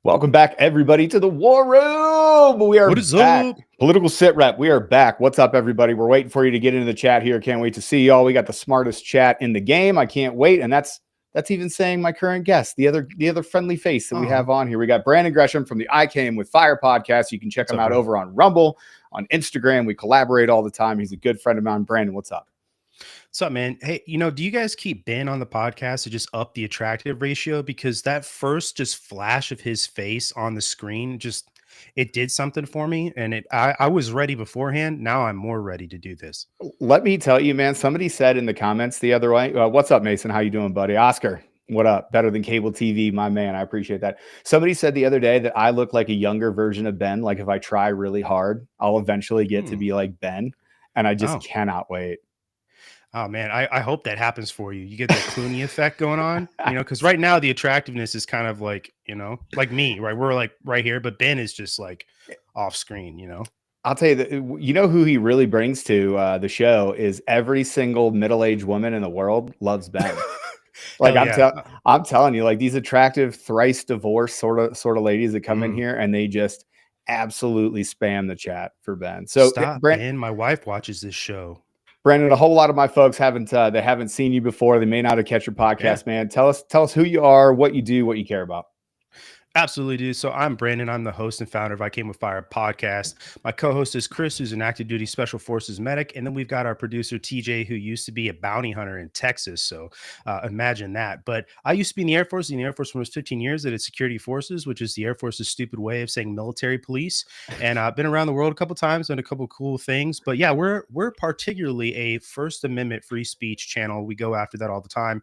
Welcome back, everybody, to the War Room. We are back. Up? Political SITREP. We are back. What's up, everybody? We're waiting for you to get into the chat here. Can't wait to see y'all. We got the smartest chat in the game. I can't wait. And that's even saying my current guest, the other friendly face that we have on here. We got Brandon Gretchen from the I Came with Fire podcast. You can check him out over on Rumble, on Instagram. We collaborate all the time. He's a good friend of mine. Brandon, what's up? What's up, man? Hey, do you guys keep Ben on the podcast to just up the attractive ratio? Because that first just flash of his face on the screen, it did something for me. And I was ready beforehand. Now I'm more ready to do this. Let me tell you, man, somebody said in the comments the other way, what's up, Mason? How you doing, buddy? Oscar, what up? Better than cable TV, my man. I appreciate that. Somebody said the other day that I look like a younger version of Ben. Like if I try really hard, I'll eventually get to be like Ben. And I just cannot wait. Oh man, I hope that happens for you. You get the Clooney effect going on, because right now the attractiveness is kind of like, like me, right? We're like right here, but Ben is just like off screen, I'll tell you that, who he really brings to the show is every single middle-aged woman in the world loves Ben. Like I'm telling you, like these attractive, thrice divorced sort of ladies that come in here and they just absolutely spam the chat for Ben. So stop, Ben. My wife watches this show. Brandon, a whole lot of my folks haven't seen you before. They may not have catch your podcast, man. Tell us who you are, what you do, what you care about. Absolutely, dude. So I'm Brandon. I'm the host and founder of I Came with Fire podcast. My co-host is Chris, who's an active duty special forces medic. And then we've got our producer, TJ, who used to be a bounty hunter in Texas. So imagine that. But I used to be in the Air Force. In the Air Force for almost 15 years. I did security forces, which is the Air Force's stupid way of saying military police. And I've been around the world a couple times, done a couple of cool things. But yeah, we're particularly a First Amendment free speech channel. We go after that all the time.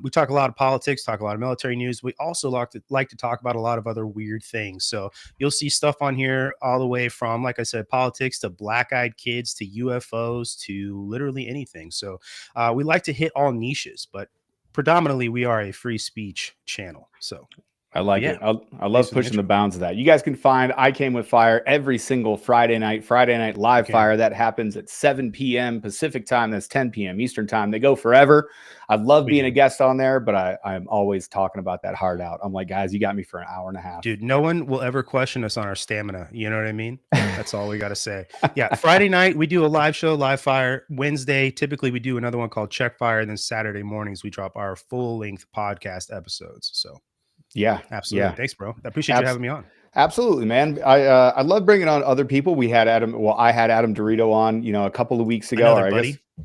We talk a lot of politics, talk a lot of military news. We also like to talk about a lot of other weird things. So you'll see stuff on here all the way from, like I said, politics to black-eyed kids to UFOs to literally anything. So we like to hit all niches, but predominantly we are a free speech channel. So I like it. I love pushing the bounds of that. You guys can find I Came with Fire every single Friday night live fire. That happens at 7 p.m. Pacific time. That's 10 p.m. Eastern time. They go forever. I love being a guest on there, but I'm always talking about that hard out. I'm like, guys, you got me for an hour and a half. Dude, no one will ever question us on our stamina. You know what I mean? That's all we got to say. Yeah. Friday night, we do a live show, live fire. Wednesday, typically we do another one called Check Fire. And then Saturday mornings, we drop our full length podcast episodes. So yeah, absolutely. Yeah. Thanks, bro. I appreciate you having me on. Absolutely, man. I love bringing on other people. We had Adam. Well, I had Adam Dorito on, a couple of weeks ago.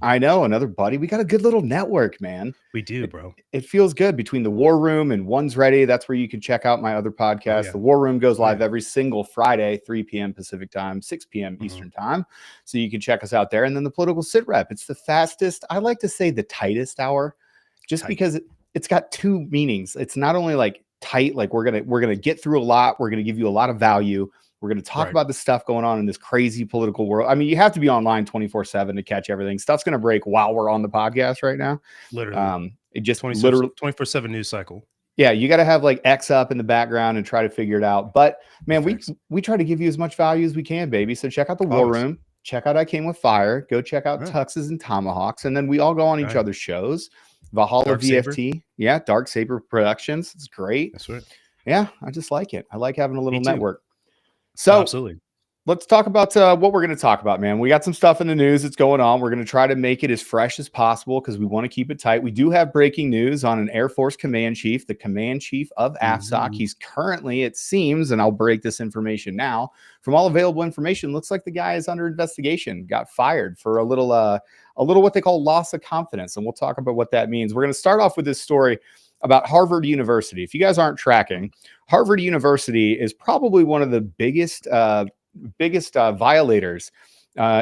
I know, another buddy. We got a good little network, man. We do, bro. It feels good between the War Room and One's Ready. That's where you can check out my other podcast. The War Room goes live every single Friday, 3 p.m. Pacific time, 6 p.m. Eastern time. So you can check us out there. And then the Political SITREP. It's the fastest. I like to say the tightest hour, just because it's got two meanings. It's not only like tight, like we're gonna get through a lot, we're gonna give you a lot of value, we're gonna talk about the stuff going on in this crazy political world. I mean, you have to be online 24/7 to catch everything. Stuff's gonna break while we're on the podcast right now. Literally, it just 24/7 news cycle. Yeah, you got to have like X up in the background and try to figure it out. But man, we try to give you as much value as we can, baby. So check out the War Room, check out I Came with Fire, go check out Tuxes and Tomahawks, and then we all go on each other's shows. Valhalla Dark VFT, Saber. Dark Saber Productions. It's great. That's right. Yeah, I just like it. I like having a little network. So absolutely. Let's talk about what we're going to talk about, man. We got some stuff in the news that's going on. We're going to try to make it as fresh as possible because we want to keep it tight. We do have breaking news on an Air Force command chief, the command chief of AFSOC. He's currently, it seems, and I'll break this information now, from all available information, looks like the guy is under investigation, got fired for a little what they call loss of confidence. And we'll talk about what that means. We're going to start off with this story about Harvard University. If you guys aren't tracking, Harvard University is probably one of the biggest violators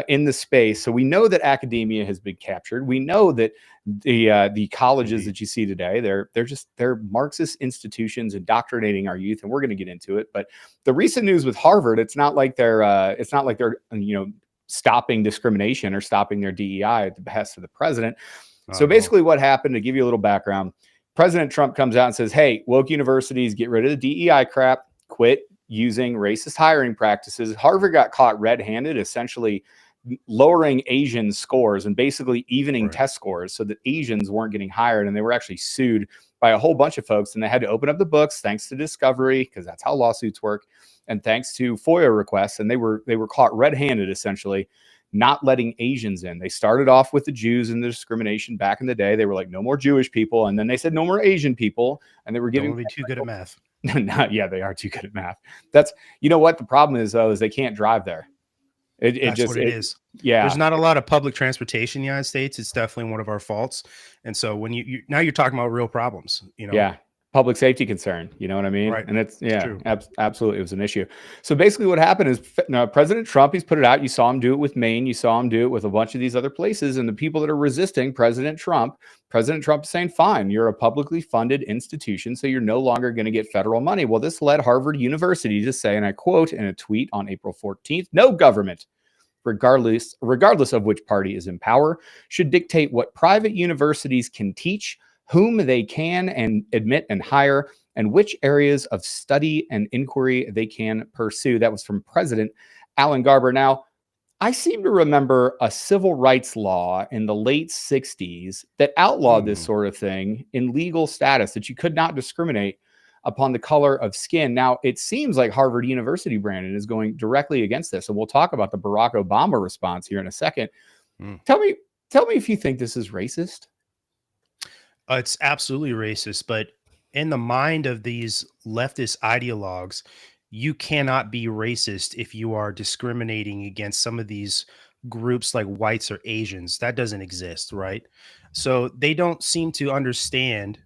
in the space. So we know that academia has been captured. We know that the colleges that you see today, they're Marxist institutions indoctrinating our youth, and we're going to get into it. But the recent news with Harvard, it's not like they're stopping discrimination or stopping their DEI at the behest of the president. So basically what happened, to give you a little background, President Trump comes out and says, hey, woke universities, get rid of the DEI crap, quit using racist hiring practices. Harvard got caught red-handed, essentially lowering Asian scores and basically evening test scores so that Asians weren't getting hired, and they were actually sued by a whole bunch of folks, and they had to open up the books thanks to discovery, because that's how lawsuits work, and thanks to FOIA requests, and they were caught red-handed, essentially not letting Asians in. They started off with the Jews and the discrimination back in the day. They were like, no more Jewish people, and then they said no more Asian people, and they were giving— Don't be too good at math. Yeah, they are too good at math. That's, you know what the problem is, though, is they can't drive there. That's what it is. Yeah, there's not a lot of public transportation in the United States. It's definitely one of our faults. And so when now you're talking about real problems, you know. Yeah, public safety concern, you know what I mean? Right. And it's absolutely, it was an issue. So basically what happened is President Trump, he's put it out. You saw him do it with Maine. You saw him do it with a bunch of these other places. And the people that are resisting President Trump is saying, fine, you're a publicly funded institution, so you're no longer going to get federal money. Well, this led Harvard University to say, and I quote in a tweet on April 14th, no government, regardless of which party is in power, should dictate what private universities can teach, whom they can and admit and hire, and which areas of study and inquiry they can pursue. That was from President Alan Garber. Now, I seem to remember a civil rights law in the late 60s that outlawed this sort of thing in legal status, that you could not discriminate upon the color of skin. Now, it seems like Harvard University, Brandon, is going directly against this. And we'll talk about the Barack Obama response here in a second. Tell me if you think this is racist. It's absolutely racist, but in the mind of these leftist ideologues, you cannot be racist if you are discriminating against some of these groups like whites or Asians. That doesn't exist, right? So they don't seem to understand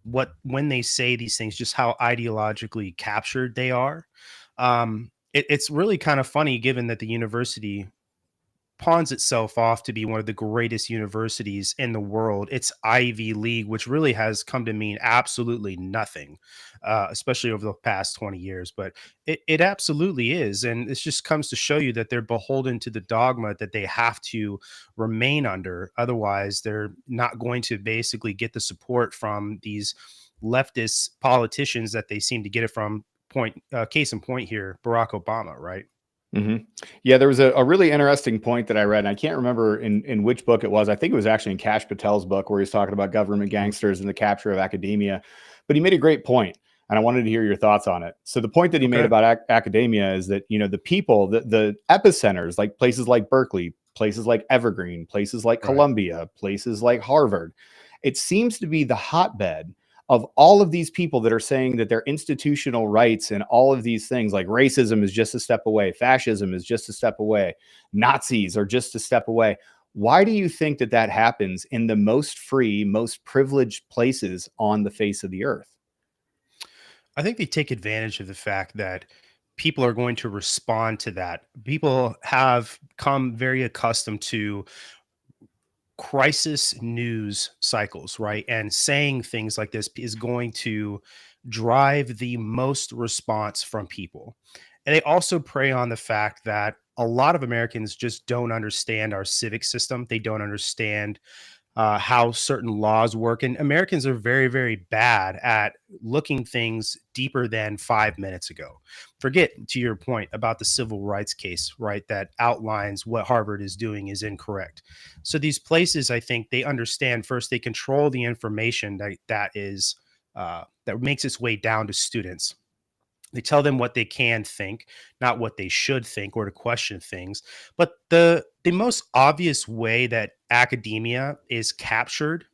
when they say these things, just how ideologically captured they are. It's really kind of funny, given that the university pawns itself off to be one of the greatest universities in the world. It's Ivy League, which really has come to mean absolutely nothing, especially over the past 20 years. But it absolutely is. And this just comes to show you that they're beholden to the dogma that they have to remain under. Otherwise, they're not going to basically get the support from these leftist politicians that they seem to get it from. Case in point here, Barack Obama, right? Mm-hmm. Yeah, there was a really interesting point that I read, and I can't remember in which book it was. I think it was actually in Kash Patel's book, where he's talking about government gangsters and the capture of academia. But he made a great point, and I wanted to hear your thoughts on it. So the point that he made about academia is that, you know, the people, the epicenters, like places like Berkeley, places like Evergreen, places like Columbia, places like Harvard, it seems to be the hotbed of all of these people that are saying that their institutional rights and all of these things, like racism is just a step away, fascism is just a step away, Nazis are just a step away. Why do you think that that happens in the most free, most privileged places on the face of the earth? I think they take advantage of the fact that people are going to respond to that. People have come very accustomed to crisis news cycles, right? And saying things like this is going to drive the most response from people. And they also prey on the fact that a lot of Americans just don't understand our civic system. They don't understand how certain laws work. And Americans are very, very bad at looking things deeper than 5 minutes ago. Forget, to your point about the civil rights case, right, that outlines what Harvard is doing is incorrect. So these places, I think they understand first, they control the information that makes its way down to students. They tell them what they can think, not what they should think, or to question things. But the most obvious way that academia is captured,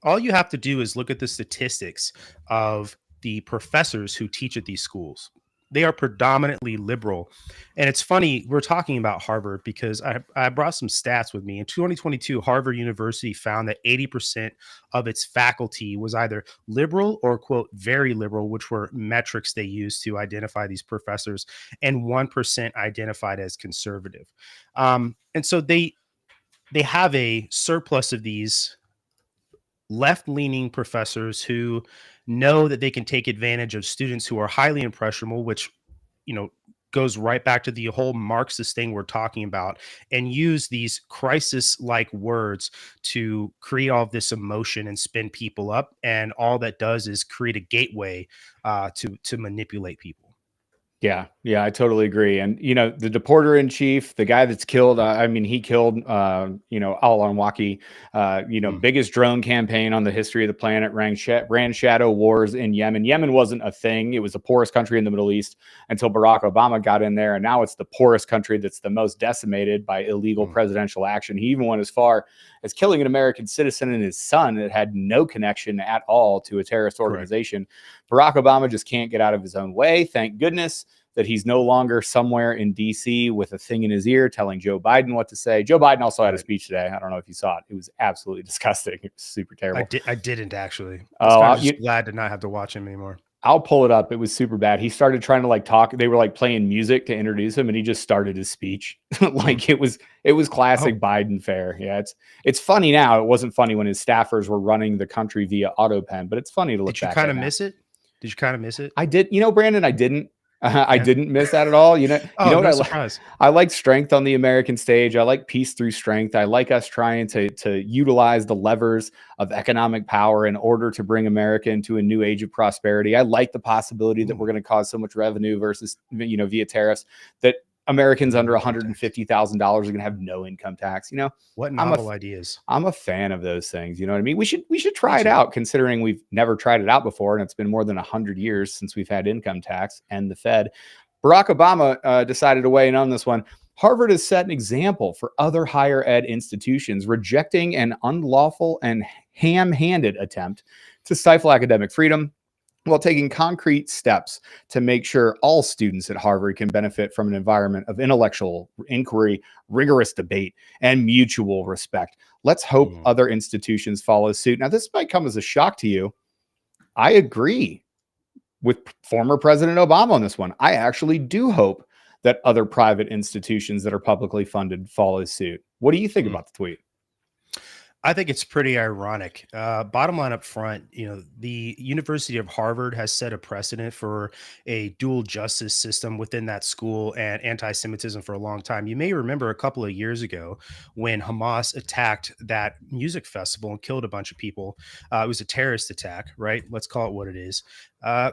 all you have to do is look at the statistics of the professors who teach at these schools. They are predominantly liberal. And it's funny, we're talking about Harvard because I brought some stats with me. In 2022, Harvard University found that 80% of its faculty was either liberal or, quote, very liberal, which were metrics they used to identify these professors, and 1% identified as conservative. And so they have a surplus of these left-leaning professors who know that they can take advantage of students who are highly impressionable, which, you know, goes right back to the whole Marxist thing we're talking about, and use these crisis-like words to create all of this emotion and spin people up. And all that does is create a gateway to manipulate people. Yeah, yeah, I totally agree. And the deporter in chief, the guy that's killed, I mean, he killed, Al-Awlaki, Mm, biggest drone campaign on the history of the planet, ran shadow wars in Yemen. Yemen wasn't a thing; it was the poorest country in the Middle East until Barack Obama got in there, and now it's the poorest country that's the most decimated by illegal mm, presidential action. He even went as far as killing an American citizen and his son that had no connection at all to a terrorist correct. organization. Barack Obama just can't get out of his own way. Thank goodness that he's no longer somewhere in DC with a thing in his ear telling Joe Biden what to say. Joe Biden also had a Right. speech today. I don't know if you saw it. It was absolutely disgusting. It was super terrible. I didn't actually. I was Oh, kind of just glad to not have to watch him anymore. I'll pull it up. It was super bad. He started trying to like talk. They were like playing music to introduce him, and he just started his speech. Mm. Like it was classic Oh, Biden fare. Yeah, it's funny now. It wasn't funny when his staffers were running the country via AutoPen, but it's funny to look did you back kind at of now. miss it? Did you kind of miss it? I did, Brandon, I didn't. I Yeah. didn't miss that at all. You Oh, know what no I like? surprise. I like strength on the American stage. I like peace through strength. I like us trying to utilize the levers of economic power in order to bring America into a new age of prosperity. I like the possibility that Mm, we're going to cause so much revenue versus via tariffs that Americans under no income tax. $150,000 are going to have no income tax. What I'm a novel ideas? I'm a fan of those things. You know what I mean? We should Me try it too. out, considering we've never tried it out before, and it's been more than 100 years since we've had income tax and the Fed. Barack Obama decided to weigh in on this one. Harvard has set an example for other higher ed institutions, rejecting an unlawful and ham-handed attempt to stifle academic freedom while taking concrete steps to make sure all students at Harvard can benefit from an environment of intellectual inquiry, rigorous debate, and mutual respect. Let's hope Mm. other institutions follow suit. Now, this might come as a shock to you. I agree with former President Obama on this one. I actually do hope that other private institutions that are publicly funded follow suit. What do you think Mm. about the tweet? I think it's pretty ironic. Bottom line up front, the University of Harvard has set a precedent for a dual justice system within that school and anti-Semitism for a long time. You may remember a couple of years ago when Hamas attacked that music festival and killed a bunch of people. It was a terrorist attack, right? Let's call it what it is.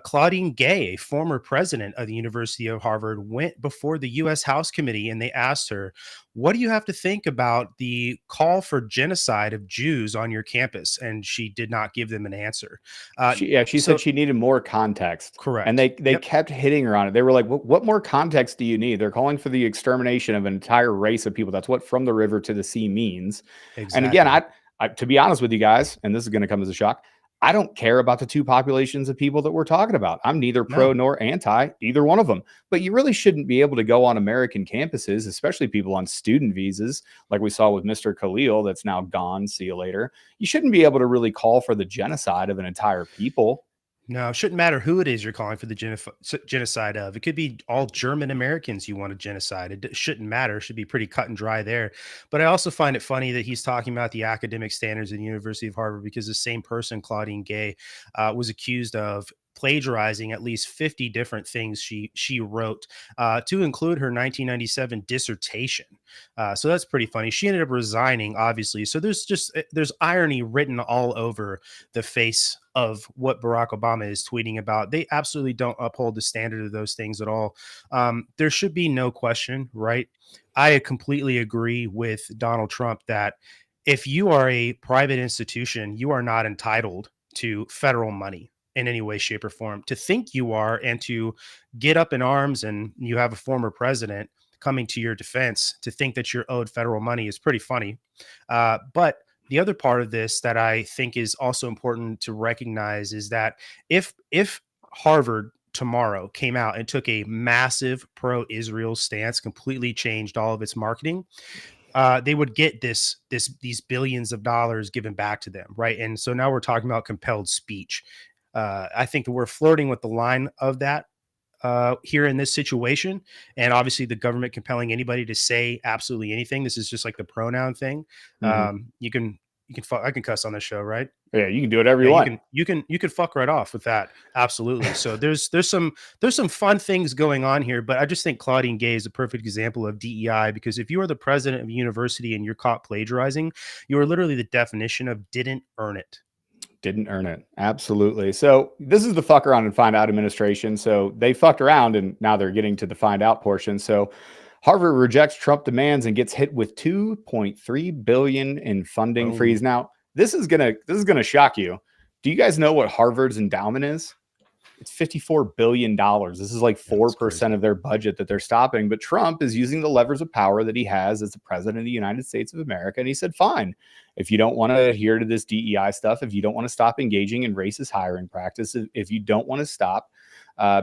Claudine Gay, a former president of the University of Harvard, went before the U.S. House Committee and they asked her, what do you have to think about the call for genocide of Jews on your campus? And she did not give them an answer. Uh, She said so, she needed more context, and correct. they Yep, kept hitting her on it. They were like, what more context do you need? They're calling for the extermination of an entire race of people. That's what from the river to the sea means. And again, exactly. I to be honest with you guys, and this is going to come as a shock, I don't care about the two populations of people that we're talking about. I'm neither pro No, nor anti either one of them. But you really shouldn't be able to go on American campuses, especially people on student visas, like we saw with Mr. Khalil, that's now gone. See you later. You shouldn't be able to really call for the genocide of an entire people. no, it shouldn't matter who it is you're calling for the genocide of. It could be all German Americans you want to genocide. Shouldn't matter. It should be pretty cut and dry there. But I also find it funny that he's talking about the academic standards in the University of Harvard because the same person, Claudine Gay, was accused of plagiarizing at least 50 different things she wrote to include her 1997 dissertation. So that's pretty funny. She ended up resigning, obviously. So there's irony written all over the face of what Barack Obama is tweeting about. They absolutely don't uphold the standard of those things at all. There should be no question, right? I completely agree with Donald Trump that if you are a private institution, you are not entitled to federal money in any way, shape, or form. To think you are and to get up in arms and you have a former president coming to your defense to think that you're owed federal money is pretty funny. But the other part of this that I think is also important to recognize is that if Harvard tomorrow came out and took a massive pro-Israel stance, completely changed all of its marketing, they would get these billions of dollars given back to them, right? And so now we're talking about compelled speech. I think that we're flirting with the line of that here in this situation, and obviously the government compelling anybody to say absolutely anything. This is just like the pronoun thing. Mhm. You can I can cuss on the show, right? Yeah, you can do whatever you Yeah, want. you can fuck right off with that. Absolutely. So there's some fun things going on here, but I just think Claudine Gay is a perfect example of DEI, because if you are the president of a university and you're caught plagiarizing, you are literally the definition of didn't earn it. Didn't earn it. Absolutely. So this is the fuck around and find out administration. So they fucked around and now they're getting to the find out portion. So Harvard rejects Trump demands and gets hit with 2.3 billion in funding freeze. Now, this is gonna shock you. Do you guys know what Harvard's endowment is? It's $54 billion. This is like 4% of their budget that they're stopping. But Trump is using the levers of power that he has as the president of the United States of America. And he said, fine, if you don't want to adhere to this DEI stuff, if you don't want to stop engaging in racist hiring practices, if you don't want to stop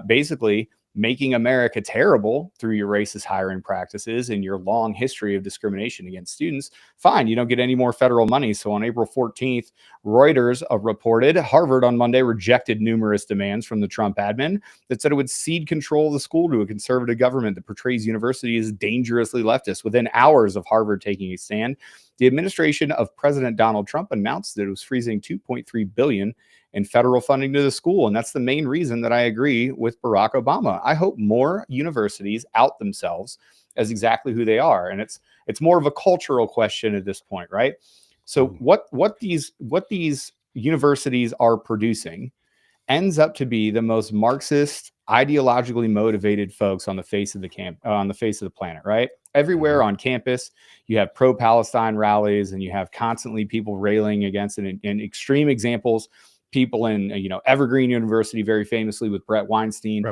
basically making America terrible through your racist hiring practices and your long history of discrimination against students, fine, you don't get any more federal money. So on April 14th, Reuters reported Harvard on Monday rejected numerous demands from the Trump admin that said it would cede control of the school to a conservative government that portrays university as dangerously leftist. Within hours of Harvard taking a stand, the administration of President Donald Trump announced that it was freezing $2.3 billion in federal funding to the school. And that's the main reason that I agree with Barack Obama. I hope more universities out themselves as exactly who they are. And it's more of a cultural question at this point, right? So what these universities are producing ends up to be the most Marxist, ideologically motivated folks on the face of the planet, right? Everywhere on campus, you have pro-Palestine rallies, and you have constantly people railing against it. And extreme examples, people in Evergreen University, very famously with Brett Weinstein,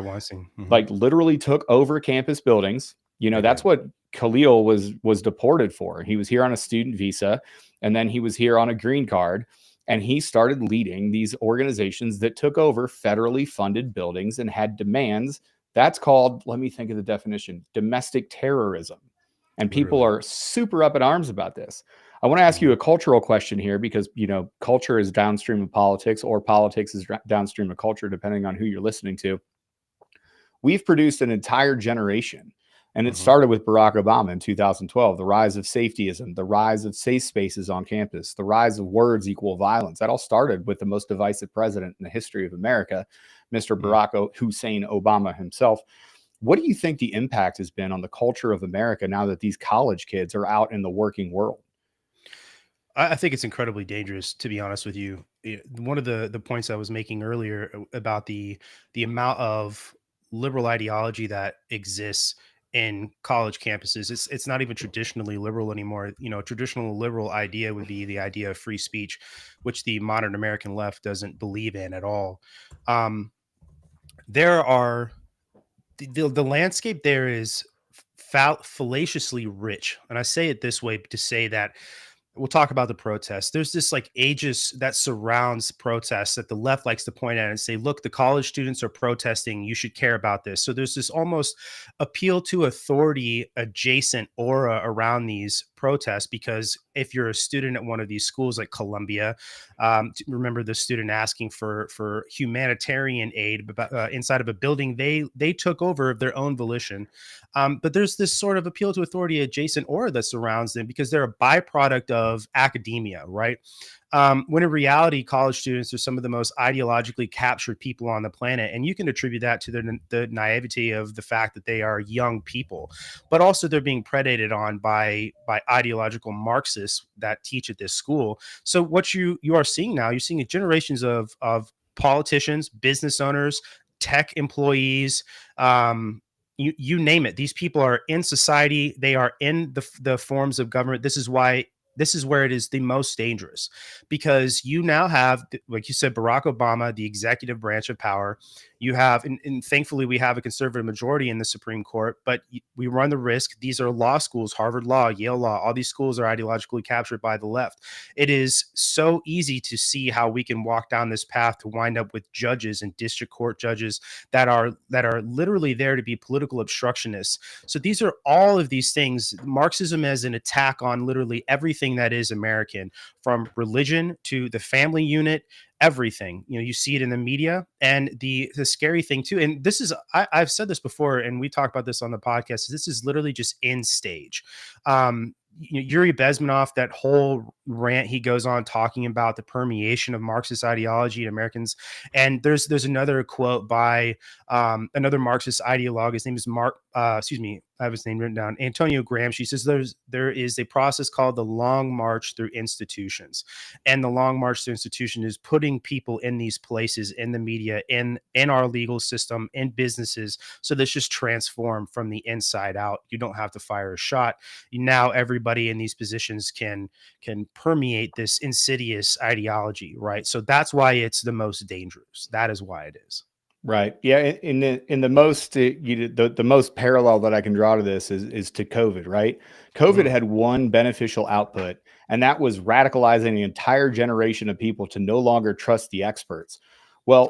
like literally took over campus buildings. That's what Khalil was deported for. He was here on a student visa, and then he was here on a green card. And he started leading these organizations that took over federally funded buildings and had demands. That's called, let me think of the definition, domestic terrorism. And people are super up in arms about this. I want to ask you a cultural question here, because, culture is downstream of politics, or politics is downstream of culture, depending on who you're listening to. We've produced an entire generation. And it started with Barack Obama in 2012, the rise of safetyism, the rise of safe spaces on campus, the rise of words equal violence. That all started with the most divisive president in the history of America, Mr. Barack Hussein Obama himself. What do you think the impact has been on the culture of America now that these college kids are out in the working world? I think it's incredibly dangerous, to be honest with you. One of the points I was making earlier about the amount of liberal ideology that exists in college campuses, it's not even traditionally liberal anymore. A traditional liberal idea would be the idea of free speech, which the modern American left doesn't believe in at all. There are the landscape there is fallaciously rich, and I say it this way to say that we'll talk about the protests. There's this like aegis that surrounds protests that the left likes to point at and say, look, the college students are protesting. You should care about this. So there's this almost appeal to authority adjacent aura around these protests, because if you're a student at one of these schools like Columbia, remember the student asking for humanitarian aid inside of a building they took over of their own volition. But there's this sort of appeal to authority adjacent aura that surrounds them because they're a byproduct of academia, right? When in reality, college students are some of the most ideologically captured people on the planet. And you can attribute that to the naivety of the fact that they are young people, but also they're being predated on by ideological Marxists that teach at this school. So what you are seeing now, you're seeing generations of politicians, business owners, tech employees, you name it. These people are in society. They are in the forms of government. This is where it is the most dangerous, because you now have, like you said, Barack Obama, the executive branch of power. You have, and thankfully we have a conservative majority in the Supreme Court, but we run the risk. These are law schools, Harvard Law, Yale Law. All these schools are ideologically captured by the left. It is so easy to see how we can walk down this path to wind up with judges and district court judges that are literally there to be political obstructionists. So these are all of these things. Marxism as an attack on literally everything that is American, from religion to the family unit, everything. You see it in the media. And the scary thing too, and this is, I've said this before, and we talked about this on the podcast, this is literally just in stage. Yuri Bezmenov, that whole rant he goes on talking about the permeation of Marxist ideology in Americans. And there's another quote by another Marxist ideologue. His name is I have his name written down. Antonio Gramsci. She says there is a process called the long march through institutions, and the long march through institution is putting people in these places, in the media, in our legal system, in businesses. So this just transform from the inside out. You don't have to fire a shot. Now everybody in these positions can permeate this insidious ideology, right? So that's why it's the most dangerous. That is why it is. Right. Yeah. In the most the most parallel that I can draw to this is to COVID. Right. COVID had one beneficial output, and that was radicalizing an entire generation of people to no longer trust the experts. Well,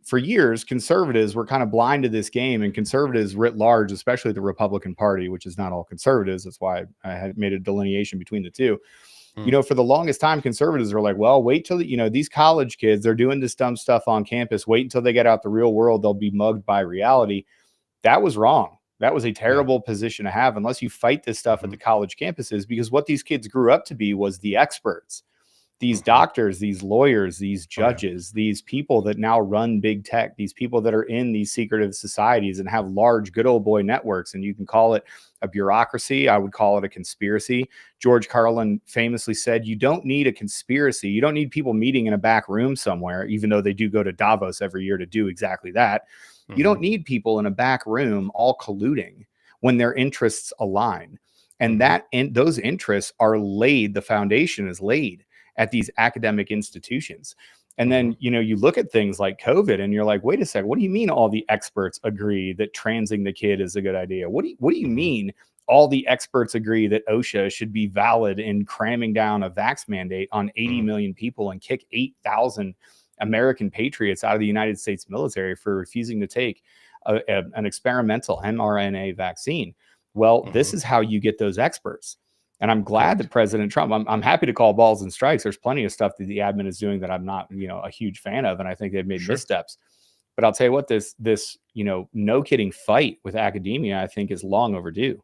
for years, conservatives were kind of blind to this game, and conservatives writ large, especially the Republican Party, which is not all conservatives. That's why I had made a delineation between the two. For the longest time, conservatives were like, well, wait till, these college kids, they're doing this dumb stuff on campus. Wait until they get out the real world. They'll be mugged by reality. That was wrong. That was a terrible position to have unless you fight this stuff at the college campuses, because what these kids grew up to be was the experts. These doctors, these lawyers, these judges, these people that now run big tech, these people that are in these secretive societies and have large good old boy networks. And you can call it a bureaucracy. I would call it a conspiracy. George Carlin famously said, you don't need a conspiracy. You don't need people meeting in a back room somewhere, even though they do go to Davos every year to do exactly that. You don't need people in a back room all colluding when their interests align. And those interests are laid, the foundation is laid at these academic institutions. And then, you look at things like COVID and you're like, wait a second, what do you mean all the experts agree that transing the kid is a good idea? What do you mean all the experts agree that OSHA should be valid in cramming down a vax mandate on 80 million people and kick 8,000 American patriots out of the United States military for refusing to take an experimental mRNA vaccine? Well, this is how you get those experts. And I'm glad that President Trump, I'm happy to call balls and strikes. There's plenty of stuff that the admin is doing that I'm not, a huge fan of. And I think they've made missteps. But I'll tell you what, this no kidding fight with academia, I think, is long overdue.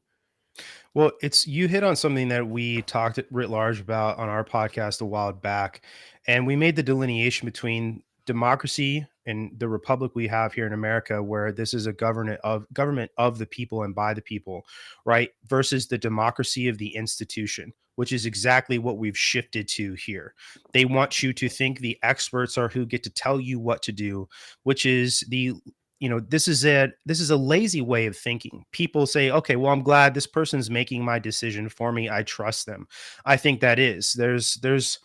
Well, you hit on something that we talked writ large about on our podcast a while back. And we made the delineation between democracy and the republic we have here in America, where this is a government of the people and by the people, right? Versus the democracy of the institution, which is exactly what we've shifted to here. They want you to think the experts are who get to tell you what to do, which is this is a lazy way of thinking. People say, okay, well, I'm glad this person's making my decision for me. I trust them. I think there's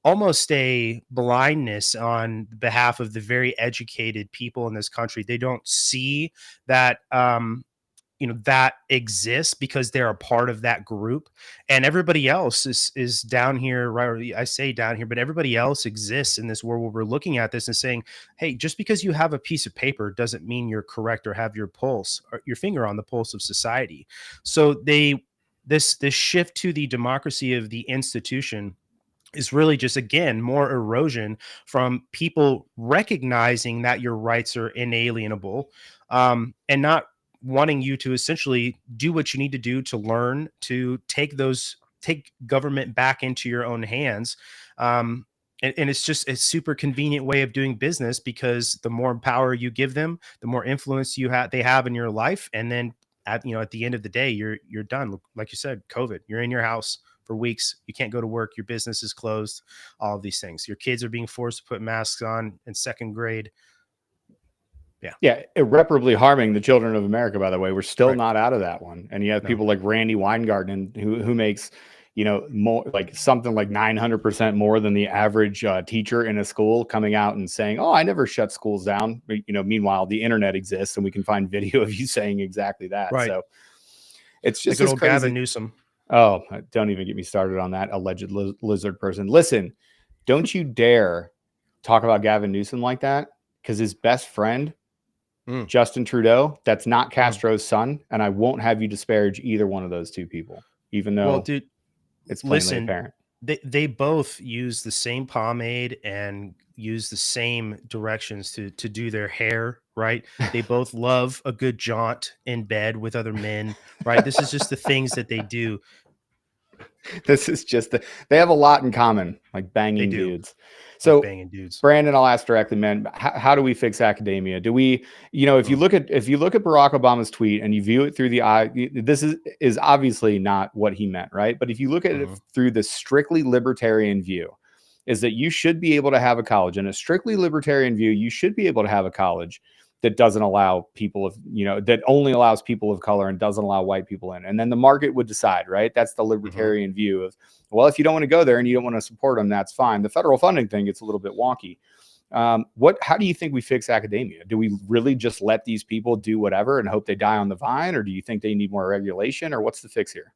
almost a blindness on behalf of the very educated people in this country. They don't see that, that exists because they're a part of that group, and everybody else is down here, right? I say down here, but everybody else exists in this world where we're looking at this and saying, hey, just because you have a piece of paper doesn't mean you're correct or have your pulse or your finger on the pulse of society. So this shift to the democracy of the institution is really just, again, more erosion from people recognizing that your rights are inalienable, and not wanting you to essentially do what you need to do to learn to take government back into your own hands. And it's just a super convenient way of doing business, because the more power you give them, the more influence they have in your life. And then at the end of the day, you're done. Like you said, COVID, you're in your house for weeks. You can't go to work. Your business is closed. All of these things. Your kids are being forced to put masks on in second grade. Yeah. Irreparably harming the children of America, by the way. We're still not out of that one. And you have people like Randy Weingarten who makes, more like something like 900% more than the average teacher in a school, coming out and saying, oh, I never shut schools down. But, meanwhile, the internet exists and we can find video of you saying exactly that. Right. So it's just like old crazy. Gavin Newsom. Oh, don't even get me started on that alleged lizard person. Listen, don't you dare talk about Gavin Newsom like that, because his best friend, Justin Trudeau, that's not Castro's son. And I won't have you disparage either one of those two people, even though it's plainly apparent. They both use the same pomade and use the same directions to do their hair, right? They both love a good jaunt in bed with other men, right? This is just the things that they do. This is just they have a lot in common, like banging They do. dudes. Like So banging dudes. Brandon, I'll ask directly, man, how do we fix academia? Do we, if you look at Barack Obama's tweet and you view it through the eye, this is obviously not what he meant, right? But if you look at it through the strictly libertarian view, is that you should be able to have a college. In a strictly libertarian view, you should be able to have a college that doesn't allow people of, that only allows people of color and doesn't allow white people in. And then the market would decide, right? That's the libertarian view of, well, if you don't want to go there and you don't want to support them, that's fine. The federal funding thing gets a little bit wonky. How do you think we fix academia? Do we really just let these people do whatever and hope they die on the vine? Or do you think they need more regulation, or what's the fix here?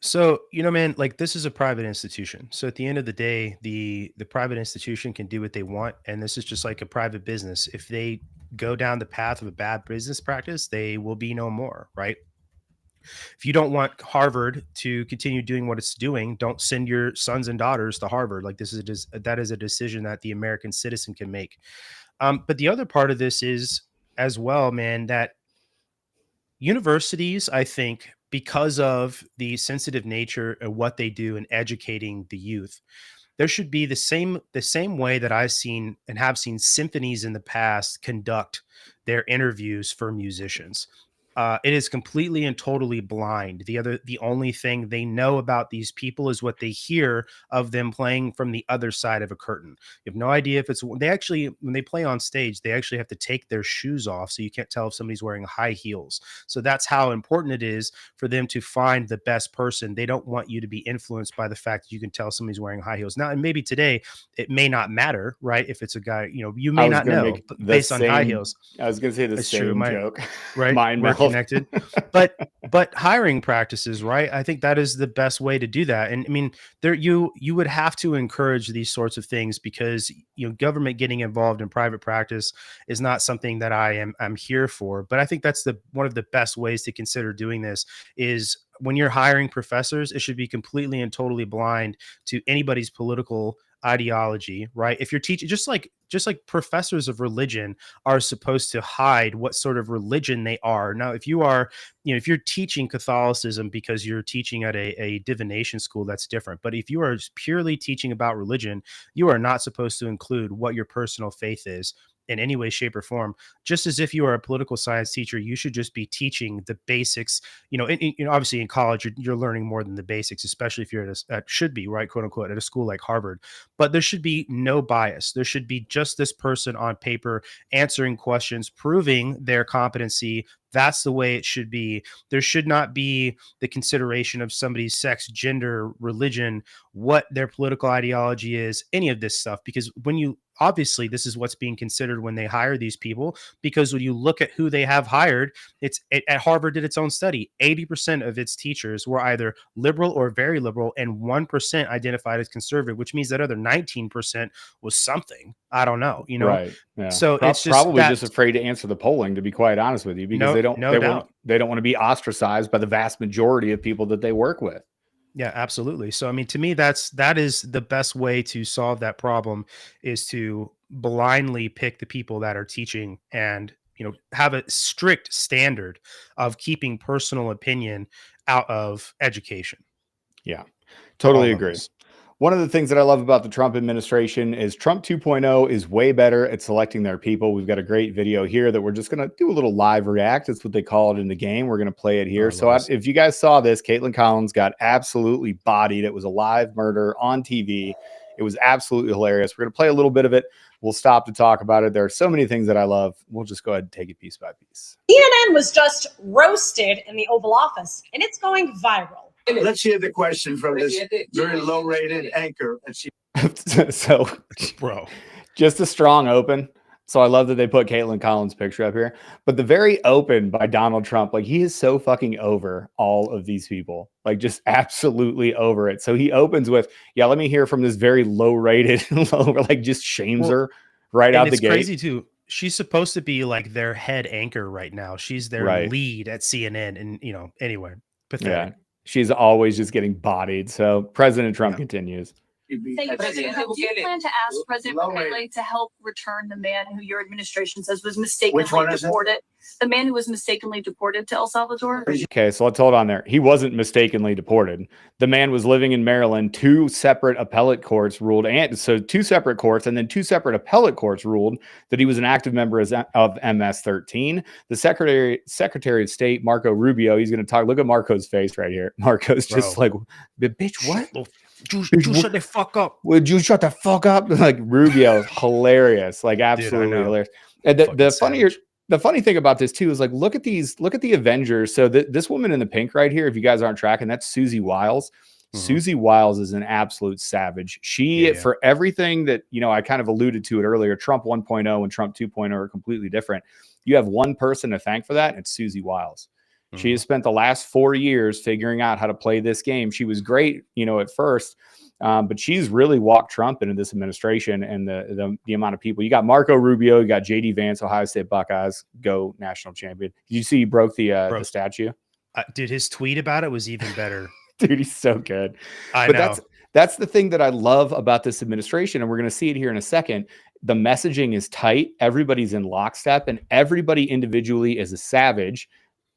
So, man, like, this is a private institution. So at the end of the day, the private institution can do what they want. And this is just like a private business. If they go down the path of a bad business practice, they will be no more, right? If you don't want Harvard to continue doing what it's doing, don't send your sons and daughters to Harvard. Like, that is a decision that the American citizen can make. But the other part of this is as well, man, that universities, I think, because of the sensitive nature of what they do in educating the youth, there should be the same way that I've seen and have seen symphonies in the past conduct their interviews for musicians. It is completely and totally blind. The only thing they know about these people is what they hear of them playing from the other side of a curtain. You have no idea if when they play on stage, they actually have to take their shoes off, so you can't tell if somebody's wearing high heels. So that's how important it is for them to find the best person. They don't want you to be influenced by the fact that you can tell somebody's wearing high heels. Now, and maybe today it may not matter, right? If it's a guy, you may not know based on high heels. I was going to say the same joke, right? We're connected. But hiring practices, right? I think that is the best way to do that. And I mean, you would have to encourage these sorts of things, because government getting involved in private practice is not something that I'm here for. But I think that's one of the best ways to consider doing this is, when you're hiring professors, it should be completely and totally blind to anybody's political ideology, right? If you're teaching, just like professors of religion are supposed to hide what sort of religion they are. Now, if you're teaching Catholicism because you're teaching at a divination school, that's different. But if you are purely teaching about religion, you are not supposed to include what your personal faith is in any way, shape, or form. Just as if you are a political science teacher, you should just be teaching the basics. Obviously in college, you're learning more than the basics, especially if you're should be, right, quote unquote, at a school like Harvard. But there should be no bias. There should be just this person on paper answering questions, proving their competency. That's the way it should be. There should not be the consideration of somebody's sex, gender, religion, what their political ideology is, any of this stuff. Because obviously this is what's being considered when they hire these people, because when you look at who they have hired, at Harvard did its own study. 80% of its teachers were either liberal or very liberal, and 1% identified as conservative, which means that other 19% was something. I don't know, Right. Yeah. So it's probably just afraid to answer the polling, to be quite honest with you, because they don't want to be ostracized by the vast majority of people that they work with. Yeah, absolutely. So, I mean, to me, that is the best way to solve that problem, is to blindly pick the people that are teaching, and, have a strict standard of keeping personal opinion out of education. Yeah, totally agree. One of the things that I love about the Trump administration is Trump 2.0 is way better at selecting their people. We've got a great video here that we're just going to do a little live react. That's what they call it in the game. We're going to play it here. So if you guys saw this, Caitlin Collins got absolutely bodied. It was a live murder on TV. It was absolutely hilarious. We're going to play a little bit of it. We'll stop to talk about it. There are so many things that I love. We'll just go ahead and take it piece by piece. CNN was just roasted in the Oval Office, and it's going viral. Let's hear the question from this very low-rated anchor. So, bro, just a strong open. So I love that they put Caitlin Collins' picture up here. But the very open by Donald Trump, like, he is so fucking over all of these people. Like, just absolutely over it. So he opens with, yeah, let me hear from this very low-rated, like, just shames her right out the gate. It's crazy, too. She's supposed to be, like, their head anchor right now. She's their lead at CNN. And, anyway, pathetic. Yeah. She's always just getting bodied. So President Trump continues. He'd be Thank you, President. Do you plan to ask President Bukele to help return the man who your administration says was mistakenly deported? The man who was mistakenly deported to El Salvador? Okay, so let's hold on there. He wasn't mistakenly deported. The man was living in Maryland. Two separate appellate courts ruled, and so two separate courts, and then two separate appellate courts ruled that he was an active member of MS-13. The Secretary of State, Marco Rubio, he's going to talk. Look at Marco's face right here. Marco's just like, bitch, what? You shut the fuck up. Would you shut the fuck up? Like Rubio is hilarious, like absolutely hilarious. And the funny thing about this too is like, look at the Avengers. So this woman in the pink right here, if you guys aren't tracking, that's Susie Wiles. Susie Wiles is an absolute savage. She, for everything that, you know, I kind of alluded to it earlier, Trump 1.0 and Trump 2.0 are completely different. You have one person to thank for that, and it's Susie Wiles. She has spent the last 4 years figuring out how to play this game. She was great, you know, at first, but she's really walked Trump into this administration and the amount of people. You got Marco Rubio, you got JD Vance, Ohio State Buckeyes, go national champion. Did you see he broke the statue? Dude, his tweet about it was even better. Dude, he's so good. I know. That's the thing that I love about this administration, and we're going to see it here in a second. The messaging is tight. Everybody's in lockstep, and everybody individually is a savage.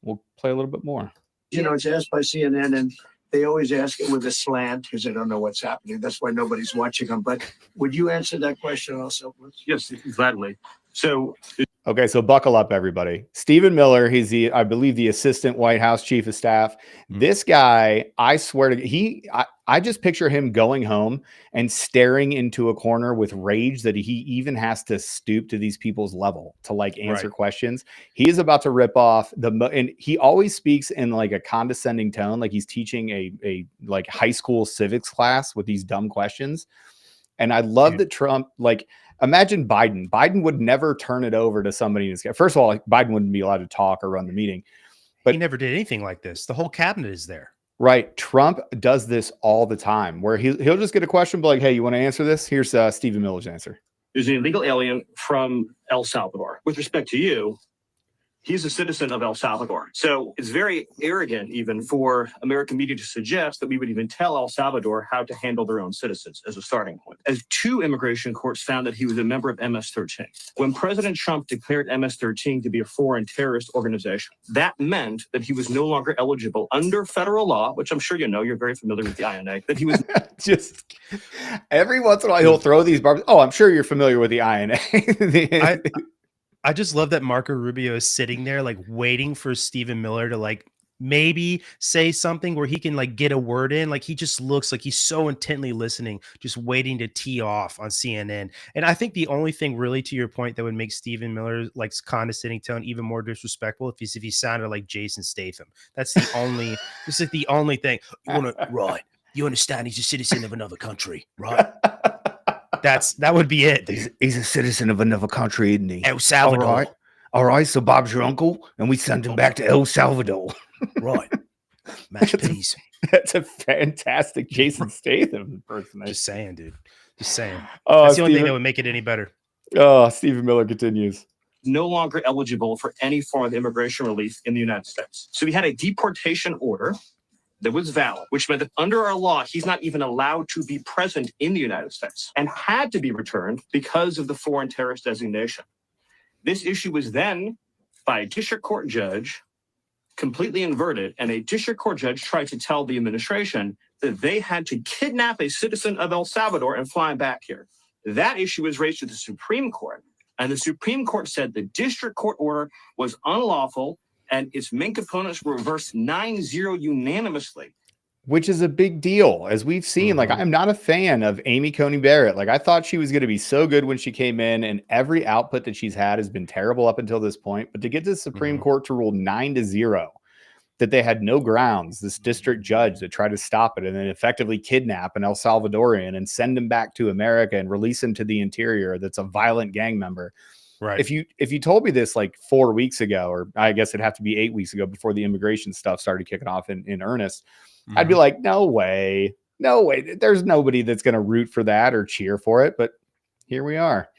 We'll play a little bit more. You know, it's asked by CNN, and they always ask it with a slant because they don't know what's happening. That's why nobody's watching them. But would you answer that question also, please? Yes, gladly. So, okay, so buckle up, everybody. Stephen Miller, he's I believe, the assistant White House chief of staff. This guy, I swear to I just picture him going home and staring into a corner with rage that he even has to stoop to these people's level to like answer questions. He is about to rip off and he always speaks in like a condescending tone, like he's teaching a like high school civics class with these dumb questions. And I love that Trump, like, imagine Biden. Biden would never turn it over to somebody in his cabinet. First of all, like, Biden wouldn't be allowed to talk or run the meeting. But he never did anything like this. The whole cabinet is there. Right. Trump does this all the time where he'll just get a question, but like, hey, you want to answer this? Here's Stephen Miller's answer. There's an illegal alien from El Salvador. With respect to you, he's a citizen of El Salvador. So it's very arrogant even for American media to suggest that we would even tell El Salvador how to handle their own citizens as a starting point. As two immigration courts found that he was a member of MS-13. When President Trump declared MS-13 to be a foreign terrorist organization, that meant that he was no longer eligible under federal law, which I'm sure you know, you're very familiar with the INA, that he was just every once in a while he'll throw these barbs. Oh, I'm sure you're familiar with the INA. I just love that Marco Rubio is sitting there like waiting for Stephen Miller to like maybe say something where he can like get a word in. Like he just looks like he's so intently listening, just waiting to tee off on CNN. And I think the only thing really to your point that would make Stephen Miller like condescending tone even more disrespectful if he sounded like Jason Statham. That's the only, this is the only thing. You understand he's a citizen of another country, right? That would be it. He's a citizen of another country, isn't he? El Salvador. All right. So Bob's your uncle, and we send him back to El Salvador. Right. Mashed peas. That's a fantastic Jason Statham impersonation. Just saying, dude. Just saying. Oh, that's the only thing that would make it any better. Oh, Stephen Miller continues. No longer eligible for any form of immigration relief in the United States. So we had a deportation order that was valid, which meant that under our law, he's not even allowed to be present in the United States and had to be returned because of the foreign terrorist designation. This issue was then, by a district court judge, completely inverted, and a district court judge tried to tell the administration that they had to kidnap a citizen of El Salvador and fly him back here. That issue was raised to the Supreme Court, and the Supreme Court said the district court order was unlawful, and its main components were reversed 9-0 unanimously. Which is a big deal, as we've seen. Like, I'm not a fan of Amy Coney Barrett. Like, I thought she was going to be so good when she came in, and every output that she's had has been terrible up until this point. But to get the Supreme Court to rule 9-0 that they had no grounds, this district judge that tried to stop it and then effectively kidnap an El Salvadorian and send him back to America and release him to the interior that's a violent gang member. Right. If you told me this like 4 weeks ago, or I guess it'd have to be 8 weeks ago before the immigration stuff started kicking off in earnest, I'd be like, no way. There's nobody that's going to root for that or cheer for it. But here we are.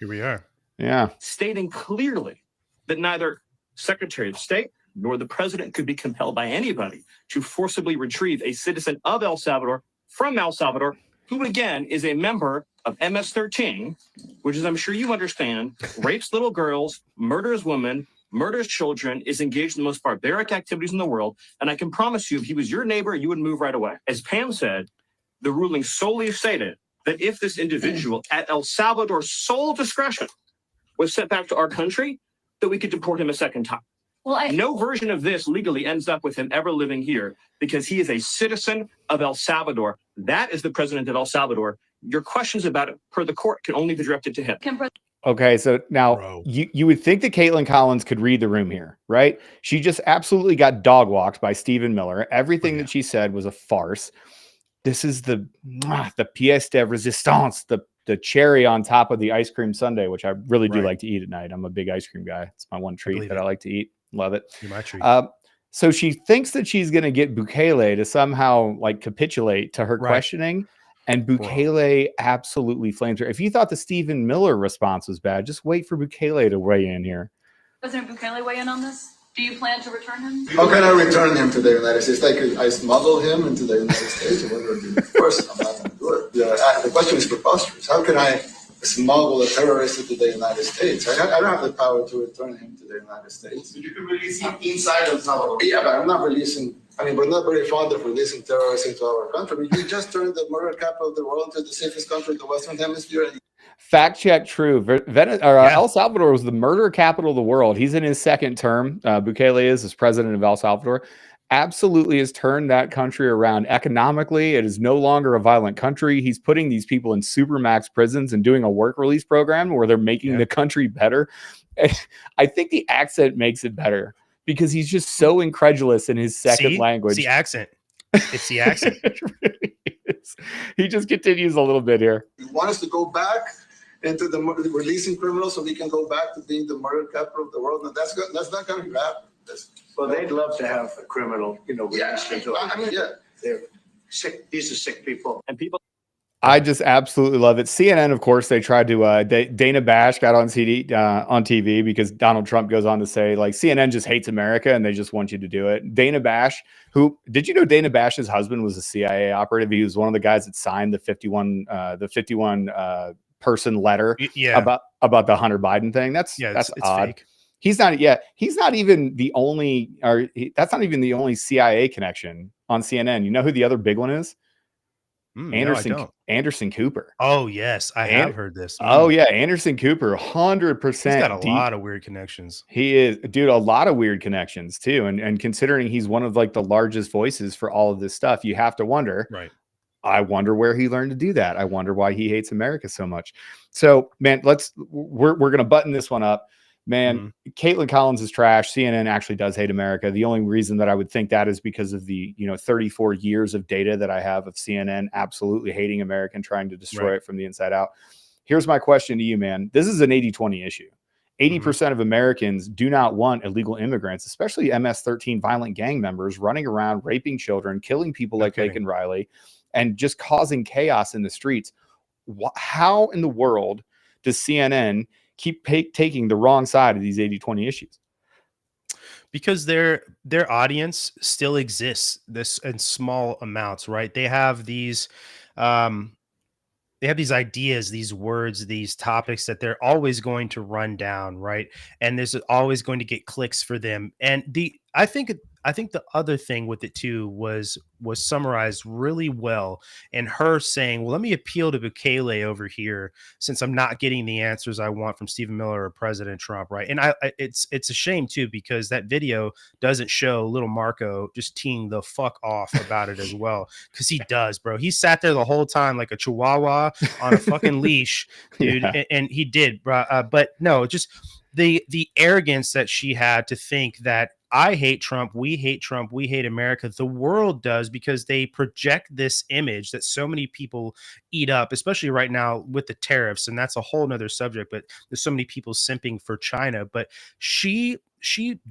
Yeah. Stating clearly that neither Secretary of State nor the president could be compelled by anybody to forcibly retrieve a citizen of El Salvador from El Salvador who again is a member of MS-13, which is, I'm sure you understand, rapes little girls, murders women, murders children, is engaged in the most barbaric activities in the world. And I can promise you, if he was your neighbor, you would move right away. As Pam said, the ruling solely stated that if this individual at El Salvador's sole discretion was sent back to our country, that we could deport him a second time. Well, No version of this legally ends up with him ever living here because he is a citizen of El Salvador. That is the president of El Salvador. Your questions about it per the court can only be directed to him. Okay, so now Bro. you would think that Caitlin Collins could read the room here, right? She just absolutely got dog walked by Stephen Miller. Everything that she said was a farce. This is the pièce de résistance, the cherry on top of the ice cream sundae, which I really do like to eat at night. I'm a big ice cream guy. It's my one treat that I like to eat. Love it. You're my treat. So she thinks that she's going to get Bukele to somehow like capitulate to her questioning. And Bukele absolutely flames her. If you thought the Stephen Miller response was bad, just wait for Bukele to weigh in here. President Bukele weigh in on this? Do you plan to return him? How can I return him to the United States? Like I smuggle him into the United States? Or what do I do? Of course, I'm not going to do it. The question is preposterous. How can I smuggle a terrorist into the United States? I don't have the power to return him to the United States. You can release him inside El Salvador. Yeah, but I'm not releasing. I mean, we're not very fond of releasing terrorists into our country. We just turned the murder capital of the world to the safest country in the Western Hemisphere. Fact check true. El Salvador was the murder capital of the world. He's in his second term. Bukele is as president of El Salvador. Absolutely has turned that country around economically. It is no longer a violent country. He's putting these people in supermax prisons and doing a work release program where they're making the country better. I think the accent makes it better because he's just so incredulous in his second language. It's the accent. It's the accent. It really is. He just continues a little bit here. You want us to go back into the releasing criminals so we can go back to being the murder capital of the world? And that's not going to happen. Well, they'd love to have a criminal, released into they're sick. These are sick people. And people. I just absolutely love it. CNN, of course, they tried to. Dana Bash got on TV because Donald Trump goes on to say, like, CNN just hates America and they just want you to do it. Dana Bash, who did you know Dana Bash's husband was a CIA operative? He was one of the guys that signed the 51 person letter about the Hunter Biden thing. That's odd. Fake. He's not even the only, that's not even the only CIA connection on CNN. You know who the other big one is? Anderson Cooper. Oh yes, I have heard this. Oh yeah, Anderson Cooper, 100%. He's got a lot of weird connections. He is, dude, a lot of weird connections too. And considering he's one of like the largest voices for all of this stuff, you have to wonder. Right. I wonder where he learned to do that. I wonder why he hates America so much. So, man, we're gonna button this one up. Man, Caitlin Collins is trash. CNN actually does hate America. The only reason that I would think that is because of the 34 years of data that I have of CNN absolutely hating America and trying to destroy it from the inside out. Here's my question to you, man. This is an 80-20 issue. 80% of Americans do not want illegal immigrants, especially MS-13 violent gang members, running around, raping children, killing people like Laken Riley, and just causing chaos in the streets. How in the world does CNN keep taking the wrong side of these 80-20 issues? Because their audience still exists this in small amounts, right? They have these ideas, these words, these topics that they're always going to run down, right? And there's always going to get clicks for them. And I think the other thing with it too was summarized really well in her saying, well, let me appeal to Bukele over here since I'm not getting the answers I want from Stephen Miller or President Trump, right? And it's a shame too, because that video doesn't show little Marco just teeing the fuck off about it as well, because he does, bro. He sat there the whole time like a chihuahua on a fucking leash, dude, and he did, bro. But no, just the arrogance that she had to think that I hate Trump, we hate America. The world does, because they project this image that so many people eat up, especially right now with the tariffs. And that's a whole nother subject, but there's so many people simping for China. But she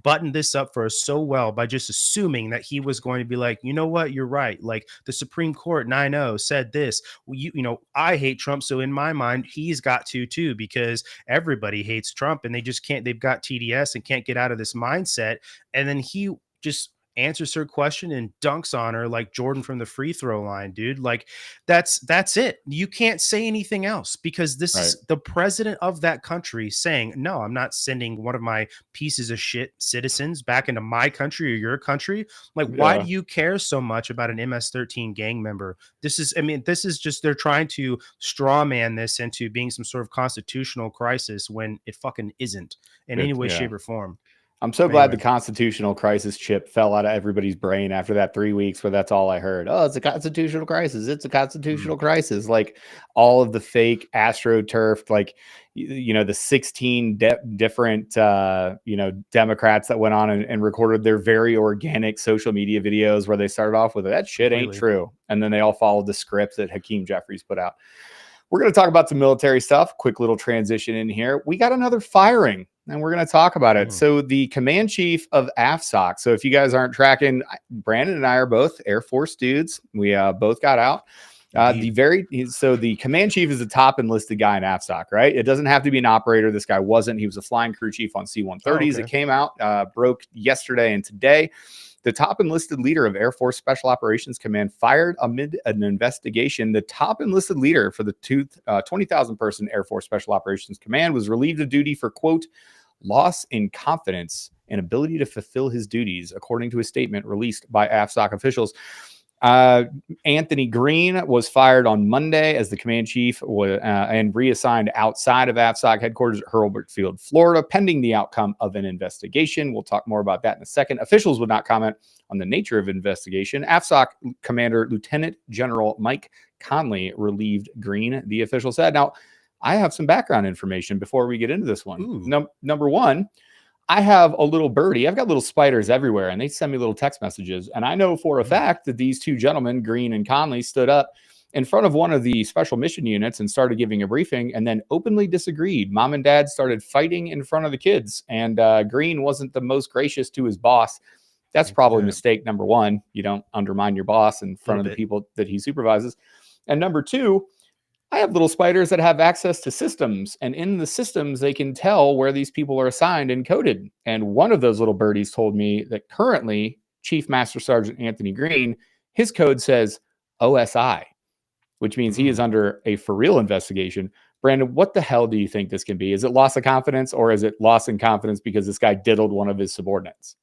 buttoned this up for us so well by just assuming that he was going to be like, you know what, you're right. Like the Supreme Court 9-0 said this. Well, I hate Trump, so in my mind, he's got to too, because everybody hates Trump and they just can't. They've got TDS and can't get out of this mindset. And then he just answers her question and dunks on her like Jordan from the free throw line, dude. Like that's it. You can't say anything else because this Right. is the president of that country saying, no, I'm not sending one of my pieces of shit citizens back into my country or your country. Like, why do you care so much about an MS-13 gang member? This is just, they're trying to straw man this into being some sort of constitutional crisis when it fucking isn't in any way, shape, or form. I'm so glad the constitutional crisis chip fell out of everybody's brain after that 3 weeks where that's all I heard. Oh, it's a constitutional crisis. It's a constitutional crisis. Like all of the fake AstroTurf, like, you know, the 16 different, you know, Democrats that went on and recorded their very organic social media videos where they started off with that shit ain't true. And then they all followed the script that Hakeem Jeffries put out. We're going to talk about some military stuff. Quick little transition in here. We got another firing, and we're going to talk about it. So the command chief of AFSOC. So if you guys aren't tracking, Brandon and I are both Air Force dudes. We both got out. So the command chief is the top enlisted guy in AFSOC, right? It doesn't have to be an operator. This guy wasn't. He was a flying crew chief on C-130s. It came out, broke yesterday and today. The top enlisted leader of Air Force Special Operations Command fired amid an investigation. The top enlisted leader for the 20,000 person Air Force Special Operations Command was relieved of duty for, quote, loss in confidence and ability to fulfill his duties, according to a statement released by AFSOC officials. Anthony Green was fired on Monday as the command chief and reassigned outside of AFSOC headquarters at Hurlburt Field, Florida, pending the outcome of an investigation. We'll talk more about that in a second. Officials would not comment on the nature of investigation. AFSOC Commander Lieutenant General Mike Conley relieved Green, the official said. Now, I have some background information before we get into this one. Number one, I have a little birdie. I've got little spiders everywhere, and they send me little text messages. And I know for a fact that these two gentlemen, Green and Conley, stood up in front of one of the special mission units and started giving a briefing and then openly disagreed. Mom and dad started fighting in front of the kids, and Green wasn't the most gracious to his boss. That's probably mistake number one. You don't undermine your boss in front of the people that he supervises. And number two, I have little spiders that have access to systems, and in the systems, they can tell where these people are assigned and coded. And one of those little birdies told me that currently Chief Master Sergeant Anthony Green, his code says OSI, which means he is under a for real investigation. Brandon, what the hell do you think this can be? Is it loss of confidence, or is it loss in confidence because this guy diddled one of his subordinates?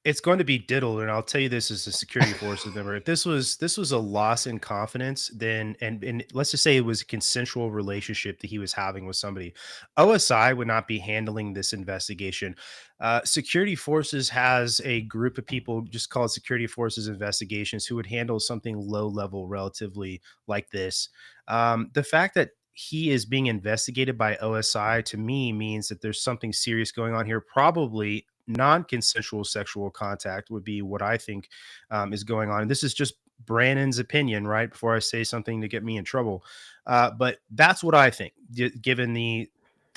It's going to be diddled, and I'll tell you this as a security forces member. If this was a loss in confidence, then and let's just say it was a consensual relationship that he was having with somebody, OSI would not be handling this investigation. Security forces has a group of people just called security forces investigations who would handle something low level relatively like this. The fact that he is being investigated by OSI to me means that there's something serious going on here, probably non-consensual sexual contact would be what I think is going on. And this is just Brandon's opinion, right? Before I say something to get me in trouble. But that's what I think, given the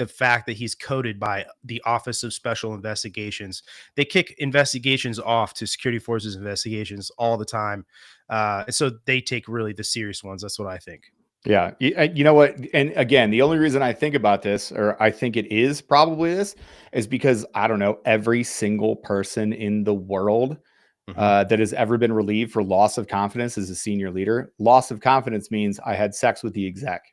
fact that he's coded by the Office of Special Investigations. They kick investigations off to security forces investigations all the time. And so they take really the serious ones. That's what I think. Yeah. You know what? And again, the only reason I think about this, or I think it is probably this, is because I don't know, every single person in the world that has ever been relieved for loss of confidence as a senior leader. Loss of confidence means I had sex with the exec.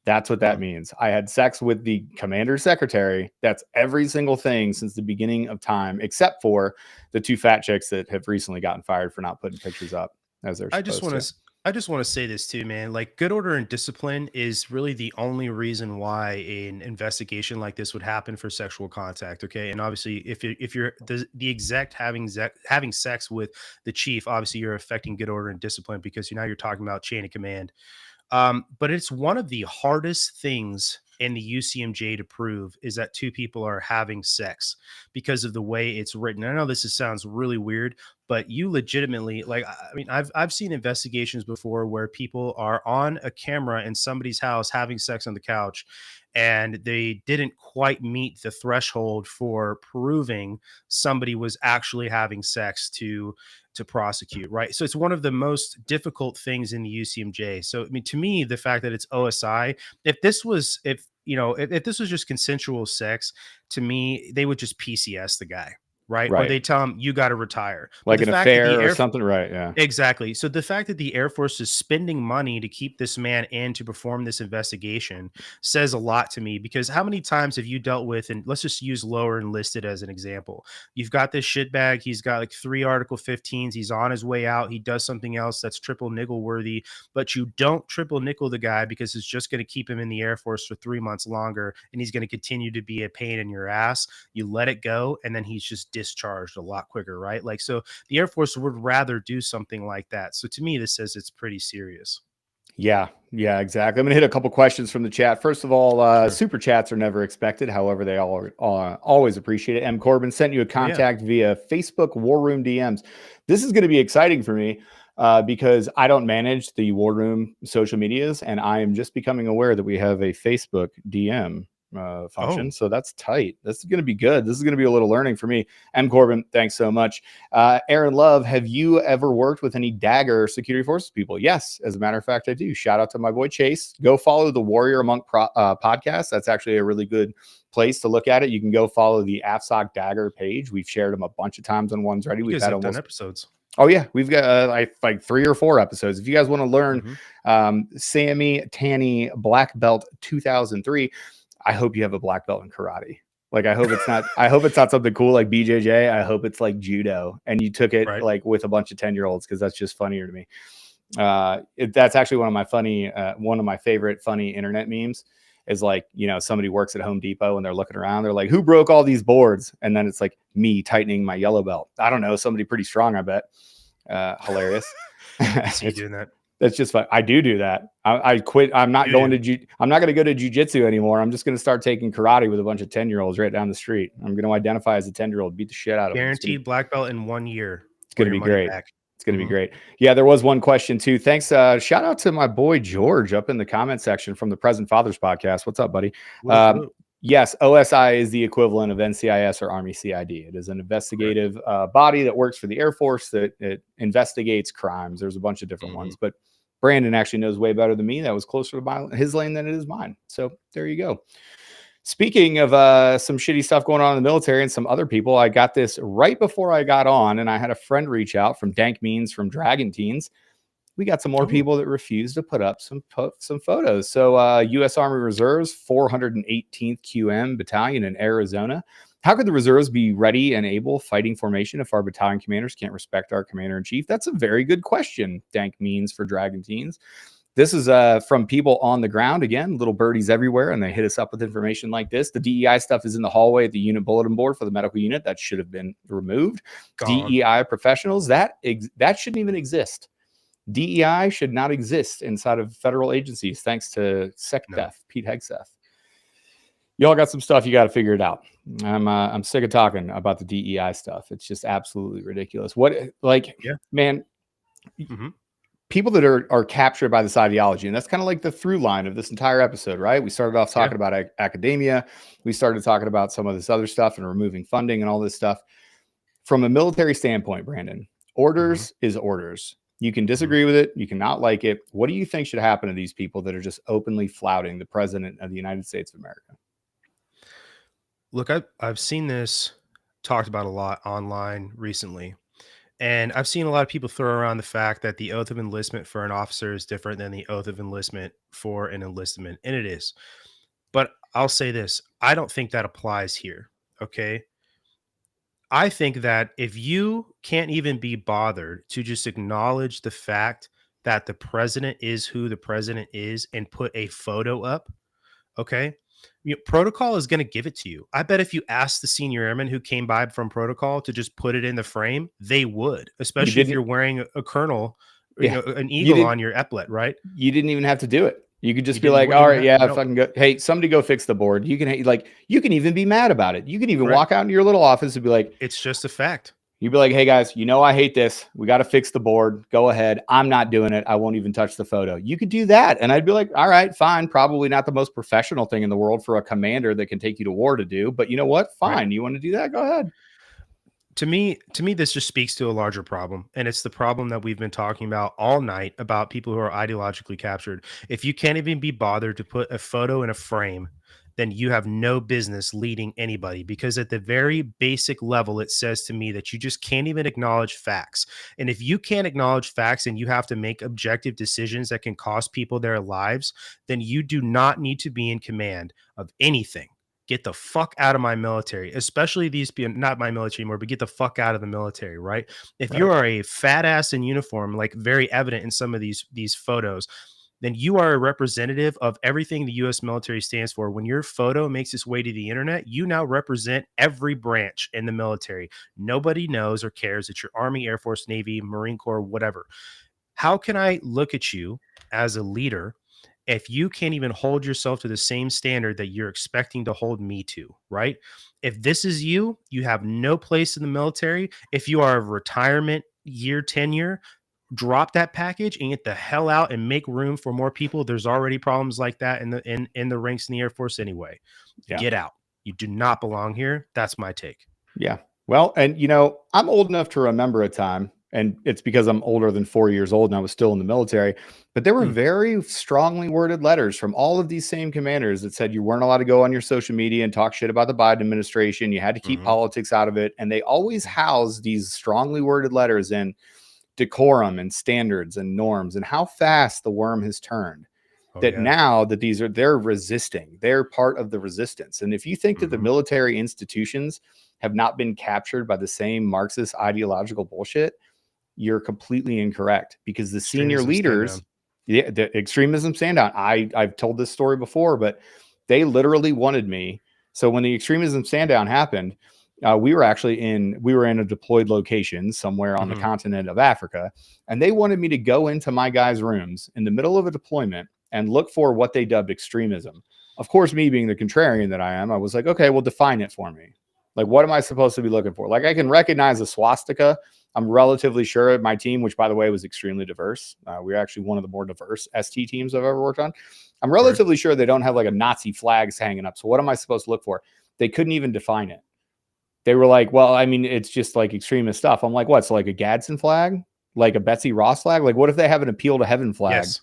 That's what that means. I had sex with the commander secretary. That's every single thing since the beginning of time, except for the two fat chicks that have recently gotten fired for not putting pictures up as they're supposed to. I just want to say this too, man. Like, good order and discipline is really the only reason why an investigation like this would happen for sexual contact. Okay, and obviously, if you're the exec having sex with the chief, obviously you're affecting good order and discipline because now you're talking about chain of command. But it's one of the hardest things in the UCMJ to prove is that two people are having sex because of the way it's written. I know this sounds really weird, but you legitimately, like, I mean, I've seen investigations before where people are on a camera in somebody's house having sex on the couch, and they didn't quite meet the threshold for proving somebody was actually having sex to prosecute, right? So it's one of the most difficult things in the UCMJ. So, I mean, to me, the fact that it's OSI, if this was just consensual sex, to me, they would just PCS the guy. right? Or Right. they tell him you got to retire. But Like the an fact that the affair or Air something, right? Yeah. Exactly. So the fact that the Air Force is spending money to keep this man in to perform this investigation says a lot to me, because how many times have you dealt with, and let's just use lower enlisted as an example. You've got this shitbag. He's got like 3 Article 15s. He's on his way out. He does something else that's triple nickel worthy, but you don't triple nickel the guy because it's just going to keep him in the Air Force for 3 months longer. And he's going to continue to be a pain in your ass. You let it go. And then he's just discharged a lot quicker, right? Like, so the Air Force would rather do something like that. So to me, this says it's pretty serious. Yeah, exactly. I'm gonna hit a couple questions from the chat. First of all, Sure. super chats are never expected. However, they all are always appreciate it. M. Corbin sent you a contact via Facebook Warroom DMs. This is going to be exciting for me because I don't manage the Warroom social medias, and I am just becoming aware that we have a Facebook DM function. Oh. So that's tight. This is going to be good. This is going to be a little learning for me. M. Corbin, thanks so much. Aaron Love, have you ever worked with any Dagger security forces people? Yes, as a matter of fact, I do. Shout out to my boy Chase. Go follow the Warrior Monk podcast. That's actually a really good place to look at it. You can go follow the AFSOC Dagger page. We've shared them a bunch of times on ones already. We've had almost 10 episodes. Oh yeah, we've got like 3 or 4 episodes. If you guys want to learn Sammy Tanny Black Belt 2003, I hope you have a black belt in karate. Like, I hope it's not, I hope it's not something cool like BJJ. I hope it's like judo and you took it like with a bunch of 10-year-olds, because that's just funnier to me. That's actually one of my favorite funny internet memes is like, you know, somebody works at Home Depot and they're looking around. They're like, who broke all these boards? And then it's like me tightening my yellow belt. I don't know. Somebody pretty strong, I bet. Hilarious. You doing that? That's just fun. I do that. I quit. I'm not going to I'm not going to go to jiu-jitsu anymore. I'm just going to start taking karate with a bunch of 10-year-olds right down the street. I'm going to identify as a 10-year-old, beat the shit out of them. Guaranteed black belt in 1 year. It's going to be great. It's going to be great. Yeah, there was one question too. Thanks. Shout out to my boy George up in the comment section from the Present Fathers podcast. What's up, buddy? Yes, OSI is the equivalent of NCIS or Army CID. It is an investigative body that works for the Air Force that it investigates crimes. There's a bunch of different ones, but Brandon actually knows way better than me. That was closer to his lane than it is mine. So there you go. Speaking of some shitty stuff going on in the military and some other people, I got this right before I got on, and I had a friend reach out from Dank Means from Dragon Teens. We got some more people that refused to put up some photos. So U.S. Army Reserves, 418th QM Battalion in Arizona. How could the reserves be ready and able fighting formation if our battalion commanders can't respect our commander-in-chief? That's a very good question, Dank Means for Dragon Teens. This is from people on the ground. Again, little birdies everywhere, and they hit us up with information like this. The DEI stuff is in the hallway at the unit bulletin board for the medical unit. That should have been removed. DEI professionals, that shouldn't even exist. DEI should not exist inside of federal agencies, thanks to SecDef, Pete Hegseth. Y'all got some stuff, you got to figure it out. I'm sick of talking about the DEI stuff. It's just absolutely ridiculous. Man, people that are captured by this ideology, and that's kind of like the through line of this entire episode, right? We started off talking about academia. We started talking about some of this other stuff and removing funding and all this stuff. From a military standpoint, Brandon, orders is orders. You can disagree with it. You can not like it. What do you think should happen to these people that are just openly flouting the president of the United States of America? Look, I've seen this talked about a lot online recently, and I've seen a lot of people throw around the fact that the oath of enlistment for an officer is different than the oath of enlistment for an enlistment, and it is. But I'll say this, I don't think that applies here, okay? I think that if you can't even be bothered to just acknowledge the fact that the president is who the president is and put a photo up, okay? Protocol is going to give it to you. I bet if you asked the senior airman who came by from protocol to just put it in the frame, they would, especially if you're wearing a colonel, an eagle on your epaulet, right? You didn't even have to do it. You could just be like, all right, fucking go. Hey, somebody go fix the board. You can even be mad about it. You can even walk out into your little office and be like, it's just a fact. You'd be like, hey guys, I hate this. We got to fix the board. Go ahead. I'm not doing it. I won't even touch the photo. You could do that. And I'd be like, all right, fine. Probably not the most professional thing in the world for a commander that can take you to war to do, but you know what? Fine. Right. You want to do that? Go ahead. To me, this just speaks to a larger problem. And it's the problem that we've been talking about all night about people who are ideologically captured. If you can't even be bothered to put a photo in a frame then you have no business leading anybody, because at the very basic level, it says to me that you just can't even acknowledge facts. And if you can't acknowledge facts and you have to make objective decisions that can cost people their lives, then you do not need to be in command of anything. Get the fuck out of my military, especially these people, not my military anymore, but get the fuck out of the military, right? If you are a fat ass in uniform, like very evident in some of these photos, then you are a representative of everything the U.S. military stands for. When your photo makes its way to the internet, you now represent every branch in the military. Nobody knows or cares that you're Army, Air Force, Navy, Marine Corps, whatever. How can I look at you as a leader if you can't even hold yourself to the same standard that you're expecting to hold me to, right? If this is you, you have no place in the military. If you are of retirement year tenure, drop that package and get the hell out and make room for more people. There's already problems like that in the ranks in the Air Force anyway. Get out. You do not belong here. That's my take. Yeah. Well, and you know, I'm old enough to remember a time, and it's because I'm older than 4 years old and I was still in the military, but there were very strongly worded letters from all of these same commanders that said you weren't allowed to go on your social media and talk shit about the Biden administration. You had to keep politics out of it. And they always housed these strongly worded letters in decorum and standards and norms, and how fast the worm has turned. Now that they're resisting, they're part of the resistance. And if you think that the military institutions have not been captured by the same Marxist ideological bullshit, you're completely incorrect, because the senior leaders, the extremism stand down. I've told this story before, but they literally wanted me. So when the extremism stand down happened, we were in a deployed location somewhere on the continent of Africa, and they wanted me to go into my guys' rooms in the middle of a deployment and look for what they dubbed extremism. Of course, me being the contrarian that I am, I was like, okay, well, define it for me. Like, what am I supposed to be looking for? Like, I can recognize a swastika. I'm relatively sure my team, which by the way was extremely diverse. We're actually one of the more diverse ST teams I've ever worked on. I'm relatively sure they don't have like a Nazi flags hanging up. So what am I supposed to look for? They couldn't even define it. They were like, well, I mean, it's just like extremist stuff. I'm like, what? So like a Gadsden flag, like a Betsy Ross flag? Like, what if they have an appeal to heaven flag? Yes.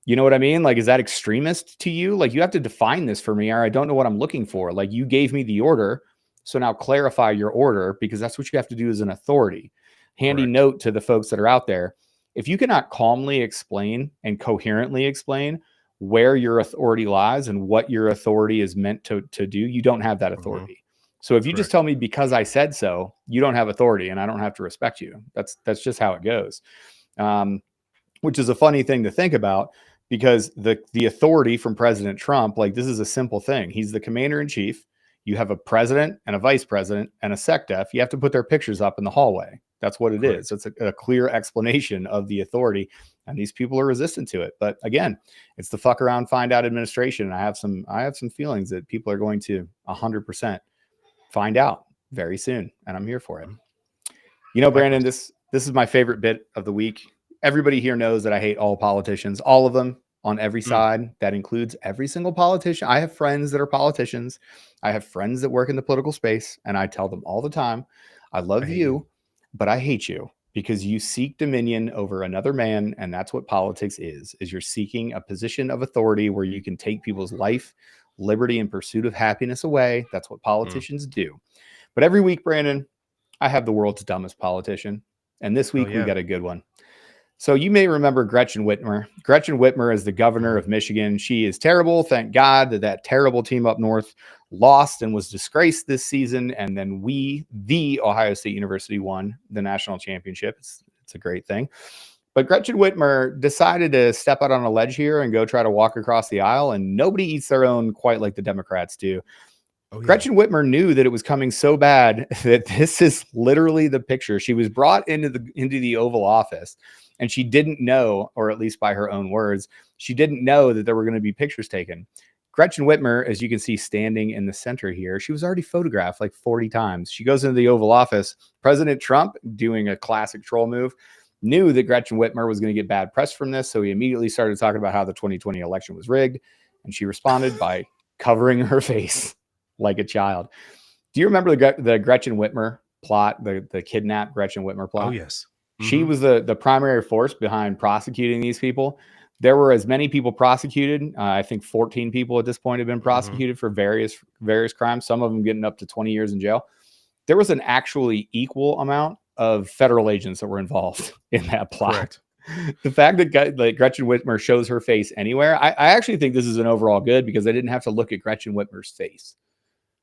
You know what I mean? Like, is that extremist to you? Like, you have to define this for me, or I don't know what I'm looking for. Like, you gave me the order, so now clarify your order, because that's what you have to do as an authority. Handy note to the folks that are out there. If you cannot calmly explain and coherently explain where your authority lies and what your authority is meant to do, you don't have that authority. So if you just tell me because I said so, you don't have authority and I don't have to respect you. That's just how it goes. Which is a funny thing to think about, because the authority from President Trump, like, this is a simple thing. He's the commander in chief. You have a president and a vice president and a SecDef. You have to put their pictures up in the hallway. That's what it is. It's a clear explanation of the authority, and these people are resistant to it. But again, it's the fuck around, find out administration. And I have some feelings that people are going to 100% find out very soon, and I'm here for it. You know, Brandon, this is my favorite bit of the week. Everybody here knows that I hate all politicians, all of them on every side. That includes every single politician. I have friends that are politicians. I have friends that work in the political space, and I tell them all the time, I love you, but I hate you, because you seek dominion over another man. And that's what politics is you're seeking a position of authority where you can take people's life, liberty, and pursuit of happiness away. That's what politicians do. But every week, Brandon, I have the world's dumbest politician. And this week we got a good one. So you may remember Gretchen Whitmer. Gretchen Whitmer is the governor of Michigan. She is terrible. Thank God that terrible team up north lost and was disgraced this season. And then the Ohio State University, won the national championship. It's a great thing. But Gretchen Whitmer decided to step out on a ledge here and go try to walk across the aisle. And nobody eats their own quite like the Democrats do. Gretchen Whitmer knew that it was coming so bad that this is literally the picture. She was brought into the Oval Office, and she didn't know, or at least by her own words, she didn't know that there were going to be pictures taken. Gretchen Whitmer, as you can see standing in the center here, she was already photographed like 40 times. She goes into the Oval Office. President Trump, doing a classic troll move, knew that Gretchen Whitmer was going to get bad press from this, so he immediately started talking about how the 2020 election was rigged, and she responded by covering her face like a child. Do you remember the Gretchen Whitmer plot, the kidnap Gretchen Whitmer plot? Oh, yes. She was the primary force behind prosecuting these people. There were as many people prosecuted. I think 14 people at this point have been prosecuted for various crimes, some of them getting up to 20 years in jail. There was an actually equal amount of federal agents that were involved in that plot. Correct. The fact that like Gretchen Whitmer shows her face anywhere, I actually think this is an overall good because I didn't have to look at Gretchen Whitmer's face.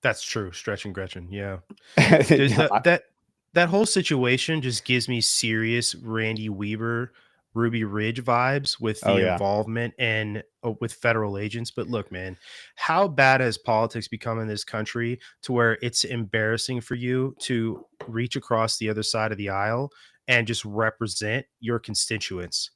That's true. Stretching Gretchen. Yeah. There's that whole situation just gives me serious Randy Weber, Ruby Ridge vibes with the involvement and with federal agents. But look, man, how bad has politics become in this country to where it's embarrassing for you to reach across the other side of the aisle and just represent your constituents?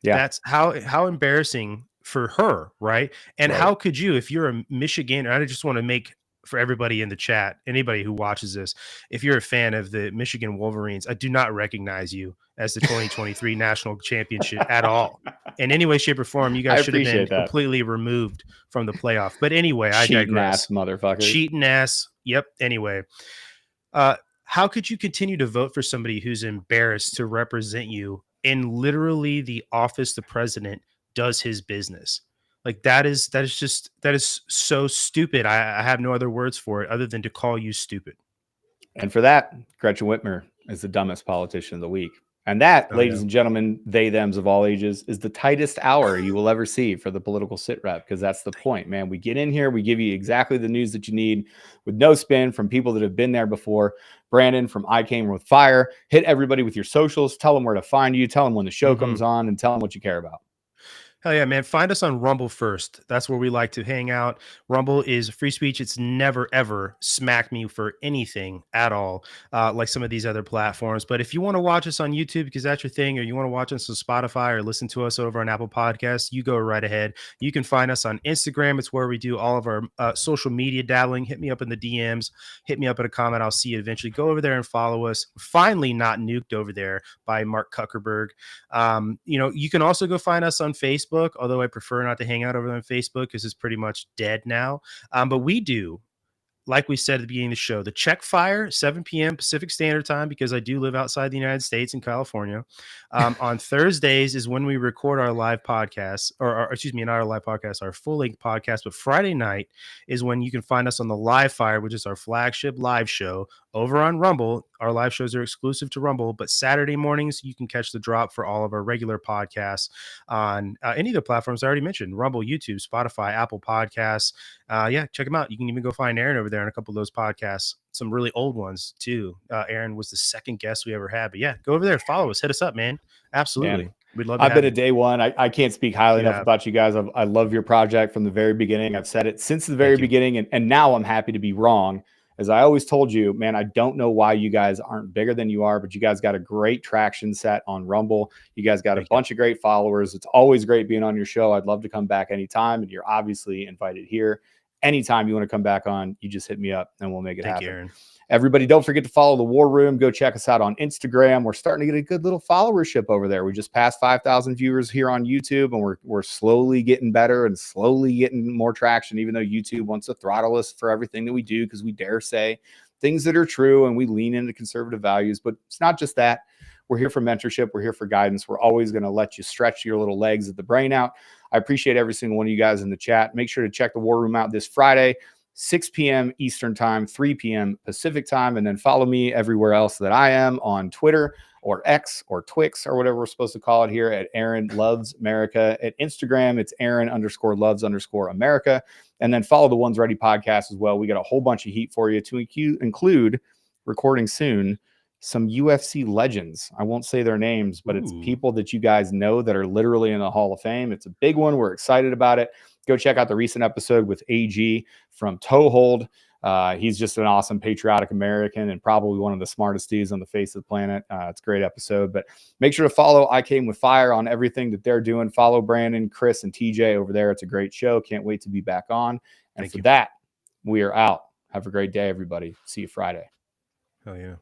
Yeah. That's how embarrassing for her, right? And how could you, if you're a Michigan, I just want to make for everybody in the chat, anybody who watches this, if you're a fan of the Michigan Wolverines, I do not recognize you as the 2023 national championship at all. In any way, shape, or form, you guys should have been completely removed from the playoff. But anyway, I digress. Motherfucker. Cheating ass. Yep. Anyway, how could you continue to vote for somebody who's embarrassed to represent you in literally the office the president does his business? Like that is so stupid. I have no other words for it other than to call you stupid. And for that, Gretchen Whitmer is the dumbest politician of the week. And that, ladies and gentlemen, they, thems of all ages, is the tightest hour you will ever see for the political SITREP, because that's the point, man. We get in here, we give you exactly the news that you need with no spin from people that have been there before. Brandon from I Came With Fire, hit everybody with your socials, tell them where to find you, tell them when the show comes on, and tell them what you care about. Hell yeah, man. Find us on Rumble first. That's where we like to hang out. Rumble is free speech. It's never, ever smack me for anything at all, like some of these other platforms. But if you want to watch us on YouTube because that's your thing, or you want to watch us on Spotify or listen to us over on Apple Podcasts, you go right ahead. You can find us on Instagram. It's where we do all of our social media dabbling. Hit me up in the DMs. Hit me up in a comment. I'll see you eventually. Go over there and follow us. Finally not nuked over there by Mark Zuckerberg. You can also go find us on Facebook, although I prefer not to hang out over on Facebook because it's pretty much dead now. But we do, like we said at the beginning of the show, the check fire, 7 p.m. Pacific Standard Time, because I do live outside the United States in California. On Thursdays is when we record our live podcasts, or excuse me, not our live podcast, our full-length podcast. But Friday night is when you can find us on the Live Fire, which is our flagship live show over on Rumble. Our live shows are exclusive to Rumble, but Saturday mornings, you can catch the drop for all of our regular podcasts on any of the platforms I already mentioned: Rumble, YouTube, Spotify, Apple Podcasts. Check them out. You can even go find Aaron over there on a couple of those podcasts, some really old ones too. Aaron was the second guest we ever had, but yeah, go over there, follow us, hit us up, man. Absolutely. Man, we'd love to I've been a day one. I can't speak highly enough Yeah. about you guys. I love your project from the very beginning. I've said it since the very beginning, and now I'm happy to be wrong. As I always told you, man, I don't know why you guys aren't bigger than you are, but you guys got a great traction set on Rumble. You guys got a bunch of great followers. It's always great being on your show. I'd love to come back anytime, and you're obviously invited here. Anytime you want to come back on, you just hit me up and we'll make it happen. you, Aaron. Everybody, don't forget to follow the War Room. Go check us out on Instagram. We're starting to get a good little followership over there. We just passed 5,000 viewers here on YouTube, and we're slowly getting better and slowly getting more traction, even though YouTube wants to throttle us for everything that we do because we dare say things that are true and we lean into conservative values. But it's not just that. We're here for mentorship. We're here for guidance. We're always going to let you stretch your little legs at the brain out. I appreciate every single one of you guys in the chat. Make sure to check the War Room out this Friday, 6 p.m. Eastern time, 3 p.m. Pacific time. And then follow me everywhere else that I am on Twitter or X or Twix or whatever we're supposed to call it here at Aaron Loves America. At Instagram, it's Aaron_Loves_America. And then follow the One's Ready podcast as well. We got a whole bunch of heat for you to include, recording soon, some UFC legends. I won't say their names, but it's people that you guys know that are literally in the Hall of Fame. It's a big one. We're excited about it. Go check out the recent episode with AG from Toehold. He's just an awesome patriotic American and probably one of the smartest dudes on the face of the planet. It's a great episode, but make sure to follow I Came With Fire on everything that they're doing. Follow Brandon, Chris, and TJ over there. It's a great show. Can't wait to be back on. And for that, we are out. Have a great day, everybody. See you Friday. Oh yeah.